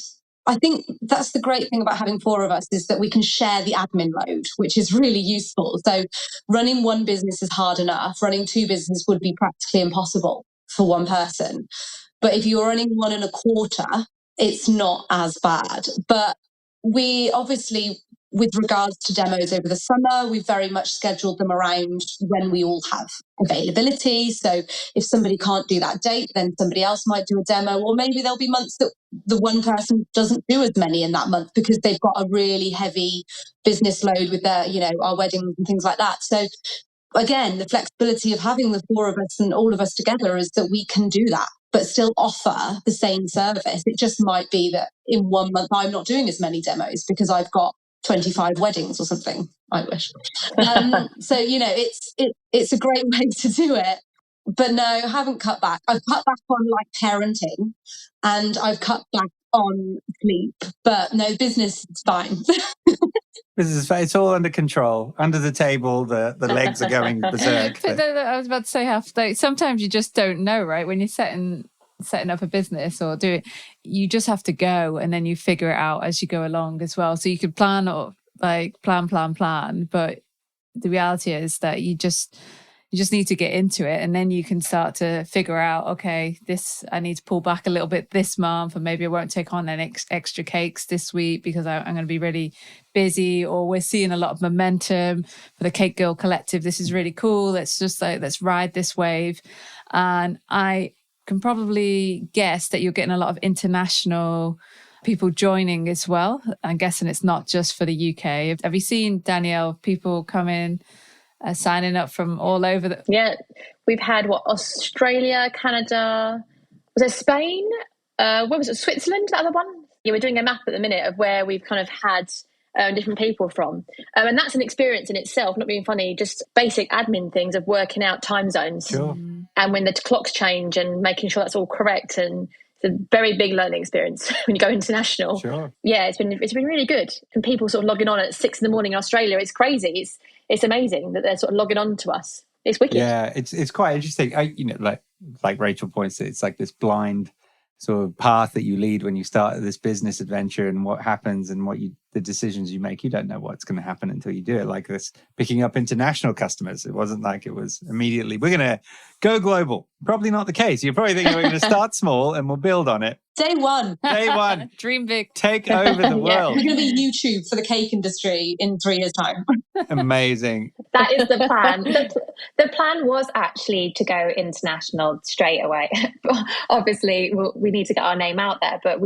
I think that's the great thing about having 4 of us is that we can share the admin load, which is really useful. So running one business is hard enough. Running 2 businesses would be practically impossible for one person. But if you're running 1 1/4, it's not as bad. But we obviously, with regards to demos over the summer, we've very much scheduled them around when we all have availability. So if somebody can't do that date, then somebody else might do a demo, or maybe there'll be months that the one person doesn't do as many in that month because they've got a really heavy business load with their, our weddings and things like that. So again, the flexibility of having the 4 of us and all of us together is that we can do that, but still offer the same service. It just might be that in 1 month, I'm not doing as many demos because I've got 25 weddings or something. I wish. So, it's a great way to do it. But no, I haven't cut back. I've cut back on parenting and I've cut back on sleep. But no, business is fine. It's all under control. Under the table, the legs are going berserk. But I was about to say, sometimes you just don't know, right? When you're setting up a business or do it, you just have to go and then you figure it out as you go along as well. So you could plan or plan, but the reality is that you just need to get into it, and then you can start to figure out, okay, this I need to pull back a little bit this month, or maybe I won't take on any extra cakes this week because I'm going to be really busy, or we're seeing a lot of momentum for the Cake Girl Collective. This is really cool. Let's ride this wave. And I can probably guess that you're getting a lot of international people joining as well. I'm guessing it's not just for the UK. Have you seen, Danielle, people come in signing up from all over? Yeah, we've had Australia, Canada, was it Spain? What was it? Switzerland, the other one? Yeah, we're doing a map at the minute of where we've kind of had different people from. And that's an experience in itself, not being funny, just basic admin things of working out time zones. Sure. And when the clocks change and making sure that's all correct. And it's a very big learning experience when you go international. Sure. Yeah, it's been really good. And people sort of logging on at 6 a.m. in Australia, it's crazy. It's amazing that they're sort of logging on to us. It's wicked. Yeah, it's quite interesting. Like Rachel points out, it's like this blind sort of path that you lead when you start this business adventure, and what happens and the decisions you make. You don't know what's going to happen until you do it. Like this, picking up international customers. It wasn't like it was immediately, we're going to go global. Probably not the case. You're probably thinking we're going to start small and we'll build on it. Day one. Dream big. Take over the world. We're going to be YouTube for the cake industry in 3 years' time. Amazing. That is the plan. The plan was actually to go international straight away. Obviously, we need to get our name out there, but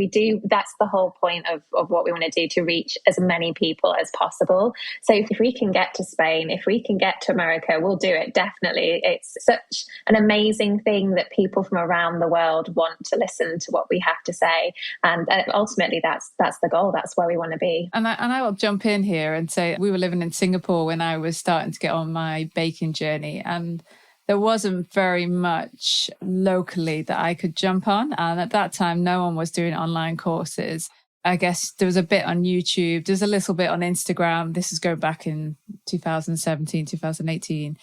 that's the whole point of what we want to do, to reach as many people as possible. So if we can get to Spain, if we can get to America, we'll do it, definitely. It's such an amazing thing that people from around the world want to listen to what we have to say. And ultimately, that's the goal. That's where we want to be. And I will jump in here and say we were living in Singapore when I was starting to get on my baking journey, and there wasn't very much locally that I could jump on. And at that time, no one was doing online courses. I guess there was a bit on YouTube. There's a little bit on Instagram. This is going back in 2017, 2018.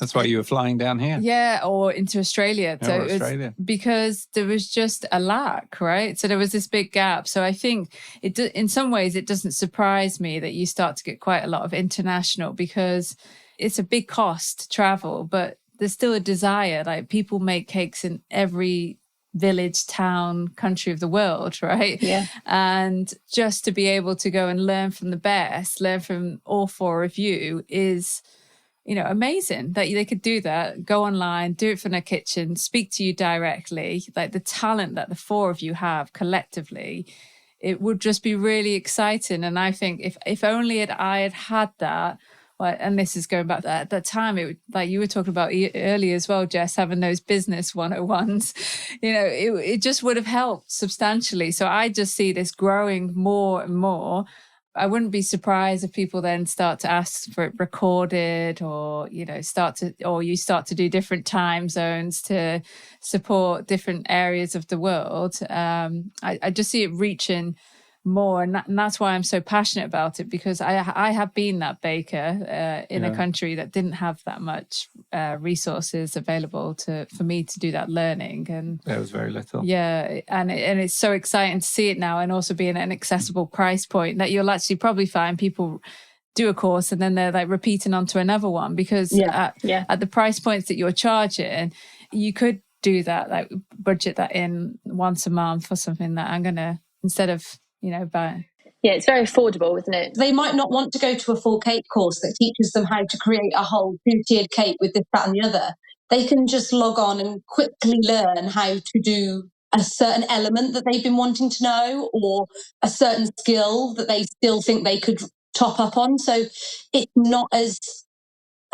That's why you were flying down here. Yeah, or into Australia. So Australia. Because there was just a lack, right? So there was this big gap. So I think in some ways, it doesn't surprise me that you start to get quite a lot of international, because it's a big cost to travel, but there's still a desire. Like, people make cakes in every village, town, country of the world, right? Yeah. And just to be able to go and learn from the best, learn from all 4 of you is, amazing that they could do that, go online, do it from their kitchen, speak to you directly. Like, the talent that the 4 of you have collectively, it would just be really exciting. And I think if only I had had that, well, and this is going back at that time, it would, like you were talking about earlier as well, Jess, having those business 101s, it just would have helped substantially. So I just see this growing more and more. I wouldn't be surprised if people then start to ask for it recorded, or, you start to do different time zones to support different areas of the world. I just see it reaching more, and that's why I'm so passionate about it, because I have been that baker in a country that didn't have that much resources available for me to do that learning, and there was very little. And it's so exciting to see it now, and also being at an accessible price point that you'll actually probably find people do a course and then they're like repeating onto another one, because at the price points that you're charging, you could do that, like budget that in once a month or something, that I'm gonna, instead of buy. Yeah, it's very affordable, isn't it? They might not want to go to a full cake course that teaches them how to create a whole 2-tiered cake with this, that and the other. They can just log on and quickly learn how to do a certain element that they've been wanting to know, or a certain skill that they still think they could top up on. So it's not as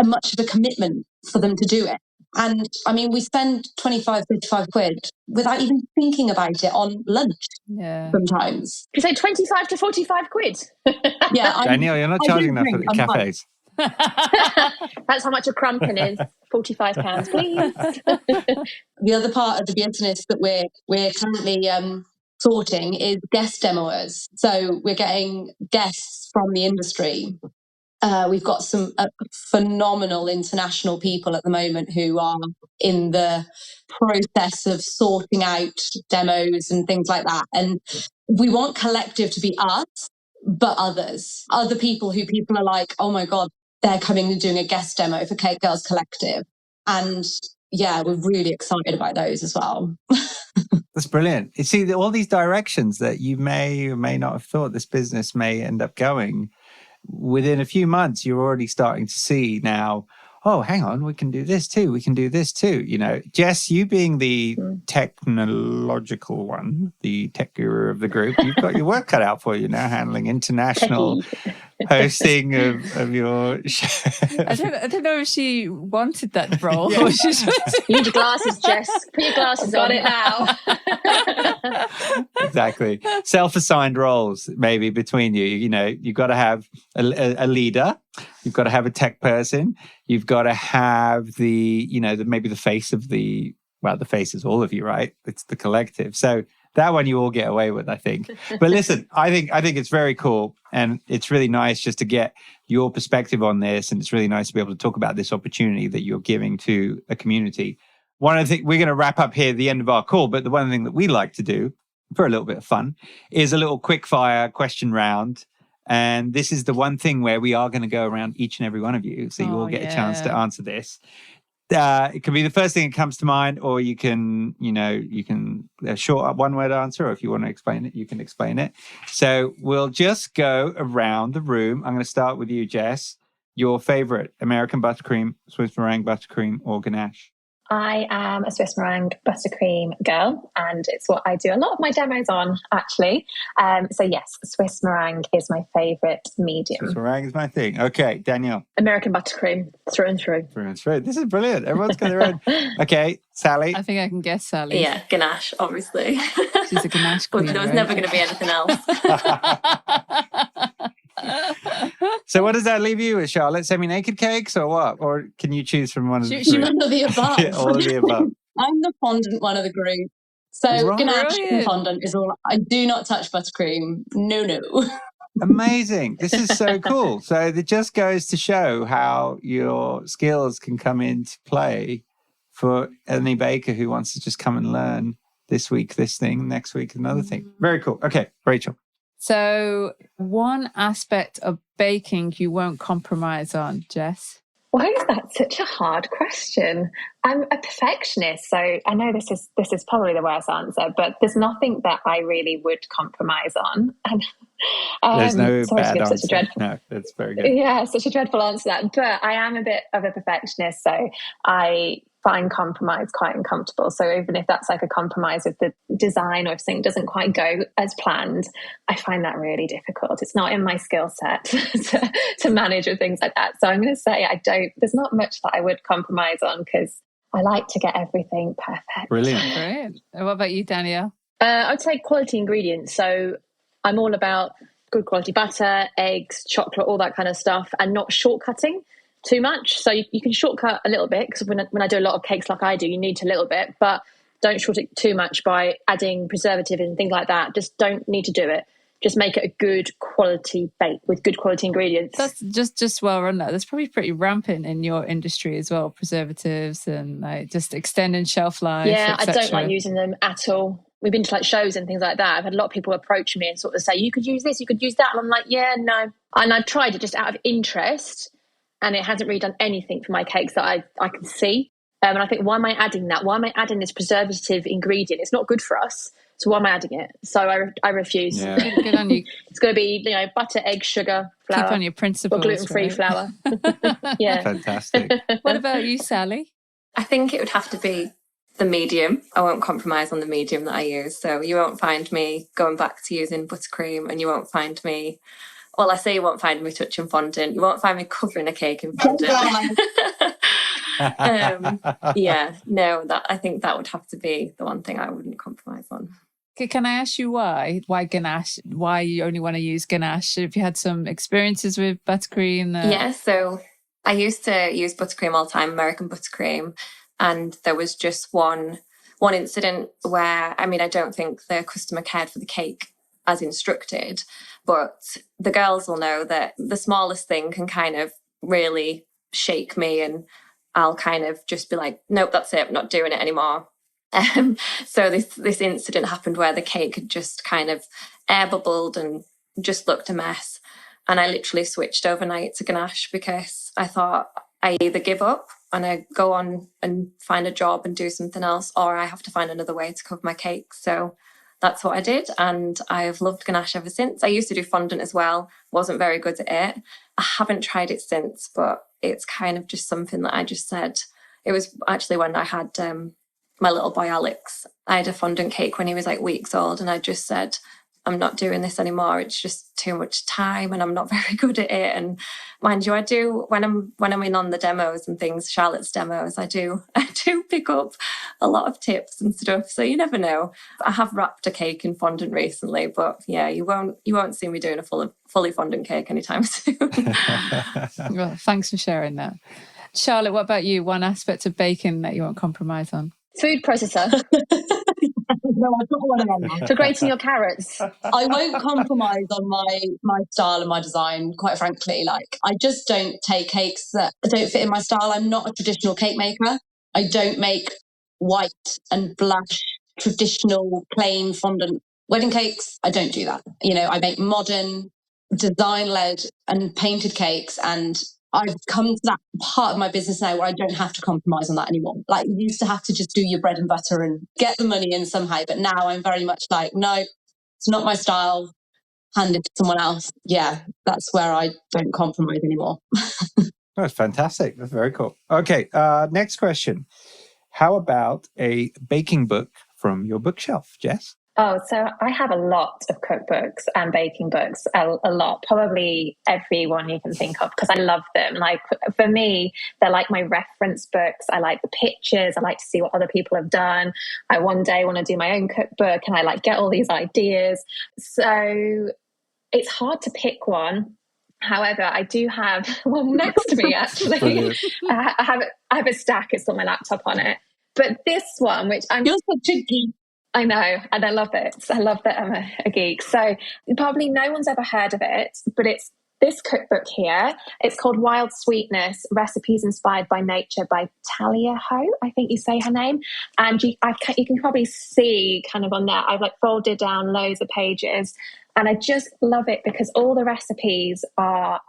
much of a commitment for them to do it. And I mean, we spend 25, 55 quid without even thinking about it on lunch sometimes. You say 25 to 45 quid? Yeah. Danielle, you're not charging enough for the cafes. That's how much a crumpin is. £45, please. The other part of the business that we're currently sorting is guest demoers. So we're getting guests from the industry. We've got some phenomenal international people at the moment who are in the process of sorting out demos and things like that. And we want Collective to be us, but other people who people are like, oh my God, they're coming and doing a guest demo for Cake Girls Collective. And yeah, we're really excited about those as well. That's brilliant. You see, all these directions that you may or may not have thought this business may end up going, within a few months, you're already starting to see now, oh, hang on, we can do this too. We can do this too. Jess, you being the technological one, the tech guru of the group, you've got your work cut out for you now, handling international hosting of your show. I don't know if she wanted that role. You need your glasses, Jess. Put your glasses on. Got it now. Exactly. Self-assigned roles, maybe, between you. You've got to have a leader. You've got to have a tech person. You've got to have maybe the face of the face is all of you, right? It's the collective. So that one you all get away with, I think. But listen, I think it's very cool, and it's really nice just to get your perspective on this, and it's really nice to be able to talk about this opportunity that you're giving to a community. One of the things, we're going to wrap up here at the end of our call, but the one thing that we like to do for a little bit of fun is a little quick fire question round. And this is the one thing where we are going to go around each and every one of you, so you all get a chance to answer this. It can be the first thing that comes to mind, or you can a short one-word answer, or if you want to explain it, you can explain it. So we'll just go around the room. I'm going to start with you, Jess. Your favorite American buttercream, Swiss meringue buttercream, or ganache? I am a Swiss meringue buttercream girl, and it's what I do a lot of my demos on, actually. So yes, Swiss meringue is my favourite medium. Swiss meringue is my thing. Okay, Danielle. American buttercream, through and through. Through and through. This is brilliant. Everyone's got their own. Okay, Sally. I think I can guess Sally. Yeah, ganache, obviously. She's a ganache queen. But it was never going to be anything else. So what does that leave you with, Charlotte? Semi-naked cakes or what? Or can you choose from one of the three? None of the above. Yeah, all of the above. I'm the fondant one of the group. So ganache and fondant is all. I do not touch buttercream. No. Amazing. This is so cool. So it just goes to show how your skills can come into play for any baker who wants to just come and learn this week, this thing, next week, another thing. Very cool. Okay, Rachel. So one aspect of baking you won't compromise on, Jess? Why is that such a hard question? I'm a perfectionist, so I know this is probably the worst answer, but there's nothing that I really would compromise on. There's no bad answer. No, that's very good. Yeah, such a dreadful answer that. But I am a bit of a perfectionist, so I find compromise quite uncomfortable. So even if that's like a compromise with the design, or if something doesn't quite go as planned, I find that really difficult. It's not in my skill set to manage with things like that. So I'm going to say there's not much that I would compromise on, because I like to get everything perfect. Brilliant. Great. What about you, Danielle? I'd say quality ingredients. So I'm all about good quality butter, eggs, chocolate, all that kind of stuff, and not shortcutting too much. So you can shortcut a little bit, because when I do a lot of cakes like I do, you need to a little bit, but don't short it too much by adding preservative and things like that. Just don't need to do it. Just make it a good quality bake with good quality ingredients. That's just well run. That's probably pretty rampant in your industry as well. Preservatives and like just extending shelf life. Yeah, I etc. don't like using them at all. We've been to like shows and things like that. I've had a lot of people approach me and sort of say, you could use this, you could use that. And I'm like, yeah, no. And I tried it just out of interest, and it hasn't really done anything for my cakes that I can see. And I think, why am I adding that? Why am I adding this preservative ingredient? It's not good for us. So why am I adding it? So I refuse. Yeah. Good on you. It's going to be, butter, egg, sugar, flour. Keep on your principles. Or gluten-free right? flour. Yeah. Fantastic. What about you, Sally? I think it would have to be the medium. I won't compromise on the medium that I use. So you won't find me going back to using buttercream, and you won't find me, well, I say you won't find me touching fondant. You won't find me covering a cake in fondant. Yeah, no, I think that would have to be the one thing I wouldn't compromise on. Can I ask you why? Why ganache? Why you only want to use ganache? Have you had some experiences with buttercream? Yeah, so I used to use buttercream all the time, American buttercream. And there was just one incident where, I don't think the customer cared for the cake as instructed, but the girls will know that the smallest thing can kind of really shake me, and I'll kind of just be like, nope, that's it, I'm not doing it anymore. So this incident happened where the cake had just kind of air bubbled and just looked a mess. And I literally switched overnight to ganache, because I thought, I either give up and I go on and find a job and do something else, or I have to find another way to cover my cake. So that's what I did, and I've loved ganache ever since. I used to do fondant as well, wasn't very good at it. I haven't tried it since, but it's kind of just something that I just said. It was actually when I had my little boy Alex. I had a fondant cake when he was like weeks old, and I just said, I'm not doing this anymore. It's just too much time and I'm not very good at it. And mind you, I do, when I'm in on the demos and things, Charlotte's demos, I do pick up a lot of tips and stuff. So you never know. I have wrapped a cake in fondant recently, but yeah, you won't see me doing a fully fondant cake anytime soon. Well, thanks for sharing that. Charlotte, what about you? One aspect of baking that you won't compromise on? Food processor. No, I've got one of them. For grating your carrots. I won't compromise on my style and my design, quite frankly. Like, I just don't take cakes that don't fit in my style. I'm not a traditional cake maker. I don't make white and blush, traditional, plain fondant wedding cakes. I don't do that. I make modern, design-led and painted cakes, and I've come to that part of my business now where I don't have to compromise on that anymore. Like, you used to have to just do your bread and butter and get the money in somehow. But now I'm very much like, no, it's not my style. Hand it to someone else. Yeah, that's where I don't compromise anymore. That's fantastic. That's very cool. Okay, next question. How about a baking book from your bookshelf, Jess? Oh, so I have a lot of cookbooks and baking books, a lot, probably every one you can think of, because I love them. Like, for me, they're like my reference books. I like the pictures. I like to see what other people have done. I one day want to do my own cookbook, and I get all these ideas. So it's hard to pick one. However, I do have one next to me, actually. I have a stack. It's got my laptop on it. But this one, which You're such a geek. I know, and I love it. I love that I'm a geek. So probably no one's ever heard of it, but it's this cookbook here. It's called Wild Sweetness, Recipes Inspired by Nature by Talia Ho, I think you say her name. And you can probably see kind of on there, I've folded down loads of pages, and I just love it because all the recipes are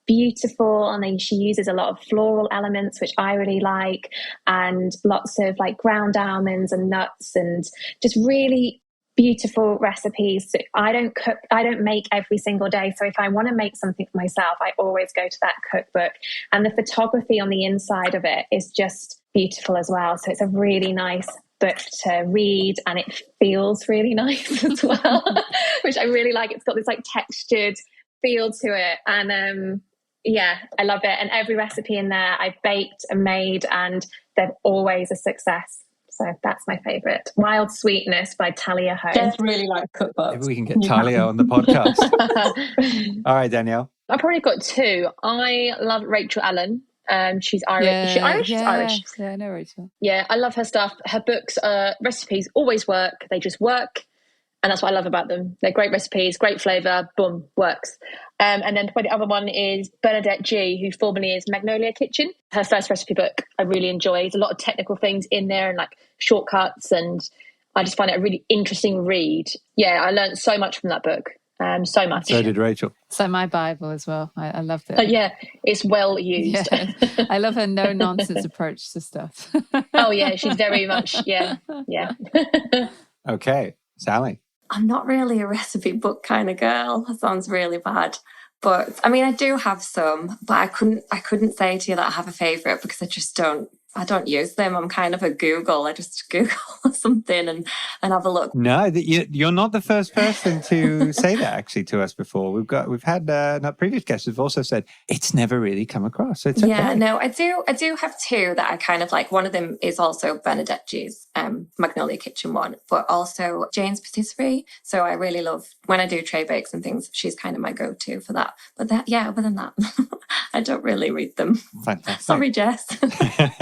beautiful, and then she uses a lot of floral elements, which I really like, and lots of ground almonds and nuts, and just really beautiful recipes. So I don't make every single day, so if I want to make something for myself, I always go to that cookbook. And the photography on the inside of it is just beautiful as well, so it's a really nice book to read, and it feels really nice as well, which I really like. It's got this textured feel to it, and yeah, I love it. And every recipe in there I've baked and made, and they're always a success. So that's my favourite. Wild Sweetness by Talia Home. Jess really likes cookbooks. Maybe we can get Talia on the podcast. All right, Danielle. I've probably got two. I love Rachel Allen. She's Irish. Is she Irish? She's Irish. Yeah, I know Rachel. Yeah, I love her stuff. Her books, recipes always work. They just work. And that's what I love about them. They're great recipes, great flavour, boom, works. And then probably the other one is Bernadette G, who formerly is Magnolia Kitchen. Her first recipe book I really enjoy. There's a lot of technical things in there and like shortcuts, and I just find it a really interesting read. Yeah, I learned so much from that book. So much. So did Rachel. It's like my Bible as well. I loved it. Yeah, it's well used. Yeah. I love her no-nonsense approach to stuff. Oh, yeah, she's very much, yeah. Okay, Sally. I'm not really a recipe book kind of girl. That sounds really bad. But I mean, I do have some, but I couldn't say to you that I have a favourite because I don't use them. I'm kind of a Google. I just Google something and have a look. No, you're not the first person to say that actually to us before. We've had previous guests who've also said it's never really come across. So it's okay. Yeah, no, I do have two that I kind of like. One of them is also Bernadette G's Magnolia Kitchen one, but also Jane's Patisserie. So I really love when I do tray bakes and things. She's kind of my go-to for that. But other than that, I don't really read them. Fantastic. Sorry, Jess.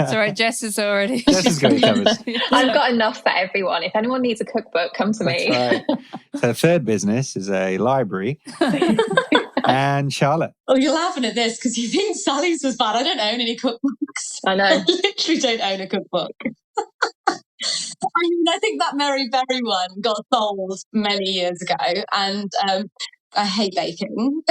Sorry, Jess is already. Jess has got it covered. I've got enough for everyone. If anyone needs a cookbook, come to me. That's right. So the third business is a library. And Charlotte. Oh, you're laughing at this because you think Sally's was bad. I don't own any cookbooks. I know. I literally don't own a cookbook. I mean, I think that Mary Berry one got sold many years ago, and I hate baking.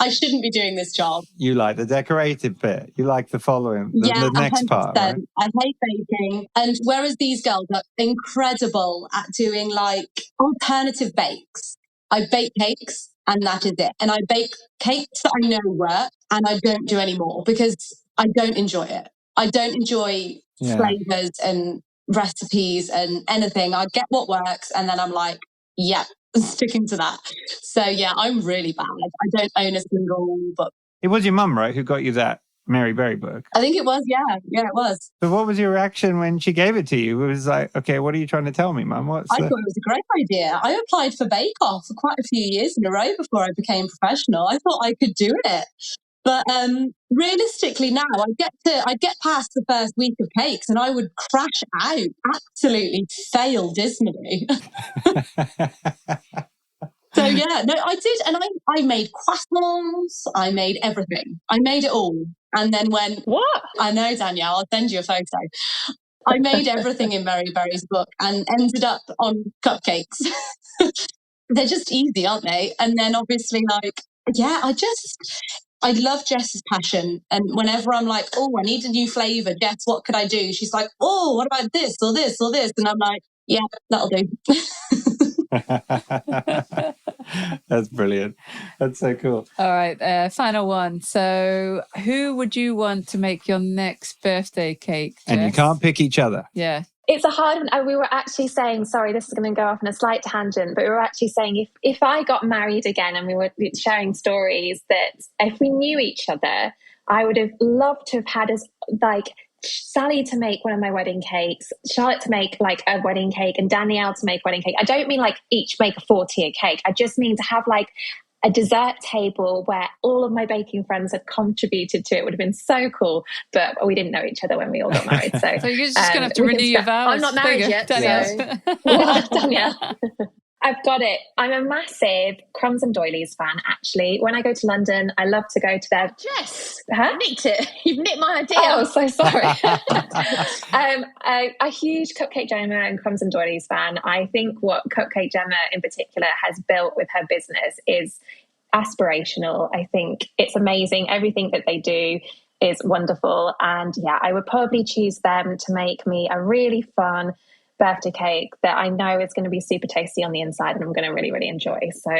I shouldn't be doing this job. You like the decorative bit. You like the following, the next 100%. part, right? I hate baking. And whereas these girls are incredible at doing like alternative bakes, I bake cakes and that is it. And I bake cakes that I know work and I don't do anymore because I don't enjoy it. I don't enjoy flavours and recipes and anything. I get what works and then I'm like, yeah, sticking to that. So yeah, I'm really bad. I don't own a single book. It was your mum, right, who got you that Mary Berry book? I think it was, yeah, it was. So what was your reaction when she gave it to you? It was like, okay, what are you trying to tell me, Mum? I thought it was a great idea. I applied for Bake Off for quite a few years in a row before I became professional. I thought I could do it. But realistically now, I'd get past the first week of cakes and I would crash out, absolutely fail dismally. So yeah, no, I did. And I made croissants. I made everything. I made it all. And then What? I know, Danielle, I'll send you a photo. I made everything in Mary Berry's book and ended up on cupcakes. They're just easy, aren't they? And then obviously I love Jess's passion. And whenever I'm like, oh, I need a new flavour, Jess, what could I do? She's like, oh, what about this or this or this? And I'm like, yeah, that'll do. That's brilliant. That's so cool. All right, final one. So who would you want to make your next birthday cake, Jess? And you can't pick each other. Yeah. It's a hard one. We were actually saying, sorry, this is going to go off on a slight tangent, but we were actually saying if I got married again and we were sharing stories, that if we knew each other, I would have loved to have had us like Sally to make one of my wedding cakes, Charlotte to make like a wedding cake, and Danielle to make a wedding cake. I don't mean like each make a 4-tier cake. I just mean to have like a dessert table where all of my baking friends had contributed to it. Would have been so cool, but we didn't know each other when we all got married. So, So you're just going to have to renew your vows. I'm not married yet, Danielle. Danielle. I've got it. I'm a massive Crumbs and Doilies fan, actually. When I go to London, I love to go to their... Jess, Huh? you nicked it. You've nicked my idea. Oh, so sorry. A huge Cupcake Gemma and Crumbs and Doilies fan. I think what Cupcake Gemma in particular has built with her business is aspirational. I think it's amazing. Everything that they do is wonderful. And yeah, I would probably choose them to make me a really fun birthday cake that I know is going to be super tasty on the inside and I'm going to really, really enjoy. So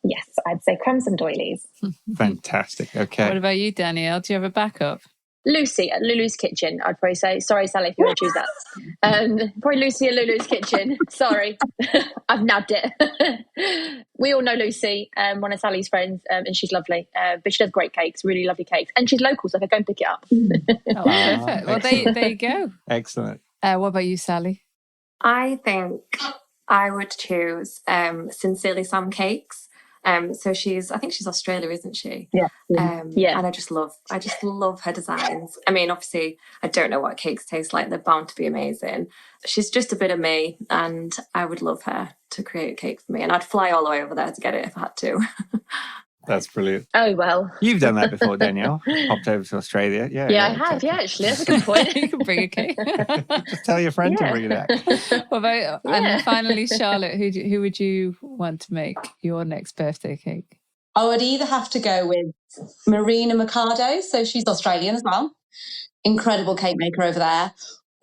yes, I'd say Crumbs and Doilies. Fantastic. Okay. What about you, Danielle? Do you have a backup? Lucy at Lulu's Kitchen, I'd probably say. Sorry, Sally, if you want to choose that. Probably Lucy at Lulu's Kitchen. Sorry, I've nabbed it. We all know Lucy, one of Sally's friends, and she's lovely. But she does great cakes, really lovely cakes. And she's local, so I could go and pick it up. Oh, perfect. Well, there you go. Excellent. What about you, Sally? I think I would choose Sincerely Sam Cakes. So I think she's Australian, isn't she? Yeah. Yeah. And I just love her designs. I mean, obviously, I don't know what cakes taste like. They're bound to be amazing. She's just a bit of me, and I would love her to create a cake for me. And I'd fly all the way over there to get it if I had to. That's brilliant. Oh, well. You've done that before, Danielle. Popped over to Australia. Yeah, I have. exactly. Yeah, actually. That's a good point. You can bring a cake. Just tell your friend to bring it out. What about, and then finally, Charlotte, who would you want to make your next birthday cake? I would either have to go with Marina Mercado, so she's Australian as well, incredible cake maker over there,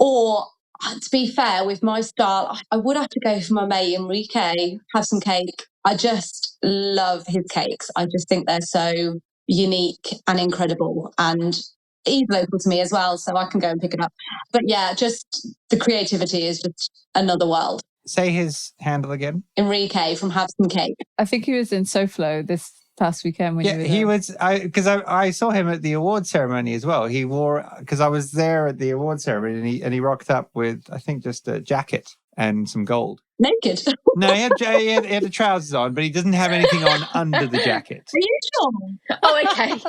or to be fair, with my style, I would have to go for my mate Enrique, Have Some Cake. I just love his cakes. I just think they're so unique and incredible, and he's local to me as well, so I can go and pick it up. But yeah, just the creativity is just another world. Say his handle again. Enrique from Have Some Cake. I think he was in SoFlo this past weekend when you were there. He was, because I saw him at the award ceremony as well. He wore, because I was there at the award ceremony, and he rocked up with, I think, just a jacket and some gold. Naked? No, he had the trousers on, but he doesn't have anything on under the jacket. Are you sure? Oh, okay.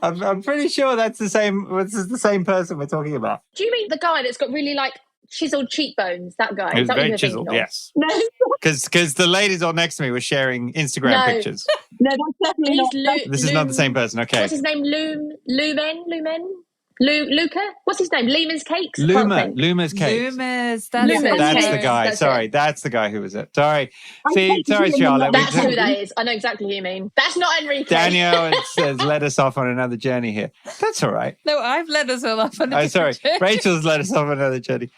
I'm pretty sure that's the same. This is the same person we're talking about. Do you mean the guy that's got really like chiseled cheekbones? That guy? He was Is that what very you're chiseled, thinking of? yes. No, Because the ladies all next to me were sharing Instagram pictures. no, that's definitely not. This is not the same person. Okay. What's his name? Luca? What's his name? Luma's Cakes? Luma's Cakes. Luma's. Luma's That's Cakes. the guy. That's Sorry, it. that's the guy who was it. Sorry. I'm Sorry, Charlotte. That's who that is. I know exactly who you mean. That's not Enrique. Danielle has led us off on another journey here. That's all right. No, I've led us all off on a Oh, sorry. different journey. Rachel's led us off on another journey.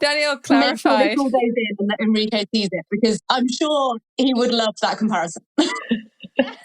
Danielle Make sure clarified. this all goes in and that Enrique sees it, because I'm sure he would love that comparison.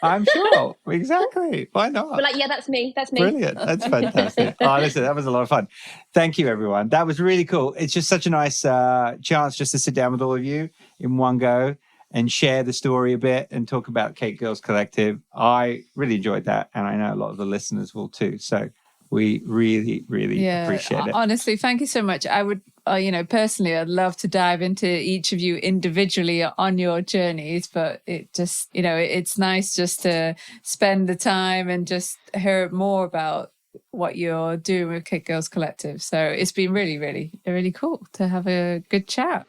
I'm sure. Exactly. Why not? But like, yeah, that's me. That's me. Brilliant. That's fantastic. Oh, listen, that was a lot of fun. Thank you, everyone. That was really cool. It's just such a nice chance just to sit down with all of you in one go and share the story a bit and talk about Cake Girls Collective. I really enjoyed that, and I know a lot of the listeners will too. So we really, really appreciate it. Honestly, thank you so much. I would, personally, I'd love to dive into each of you individually on your journeys, but it just, it's nice just to spend the time and just hear more about what you're doing with Cake Girls Collective. So it's been really, really, really cool to have a good chat.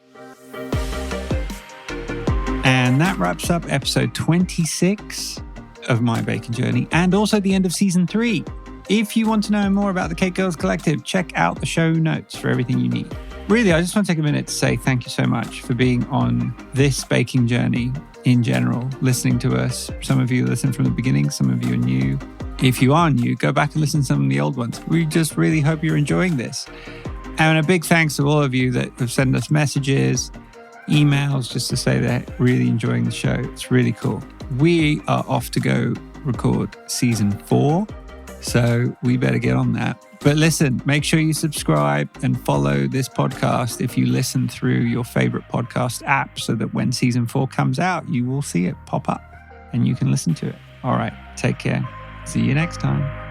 And that wraps up episode 26 of My Baking Journey, and also the end of season 3. If you want to know more about the Cake Girls Collective, check out the show notes for everything you need. Really, I just want to take a minute to say thank you so much for being on this baking journey in general, listening to us. Some of you listen from the beginning, some of you are new. If you are new, go back and listen to some of the old ones. We just really hope you're enjoying this. And a big thanks to all of you that have sent us messages, emails, just to say they're really enjoying the show. It's really cool. We are off to go record season 4. So we better get on that. But listen, make sure you subscribe and follow this podcast if you listen through your favorite podcast app, so that when season 4 comes out, you will see it pop up and you can listen to it. All right, take care. See you next time.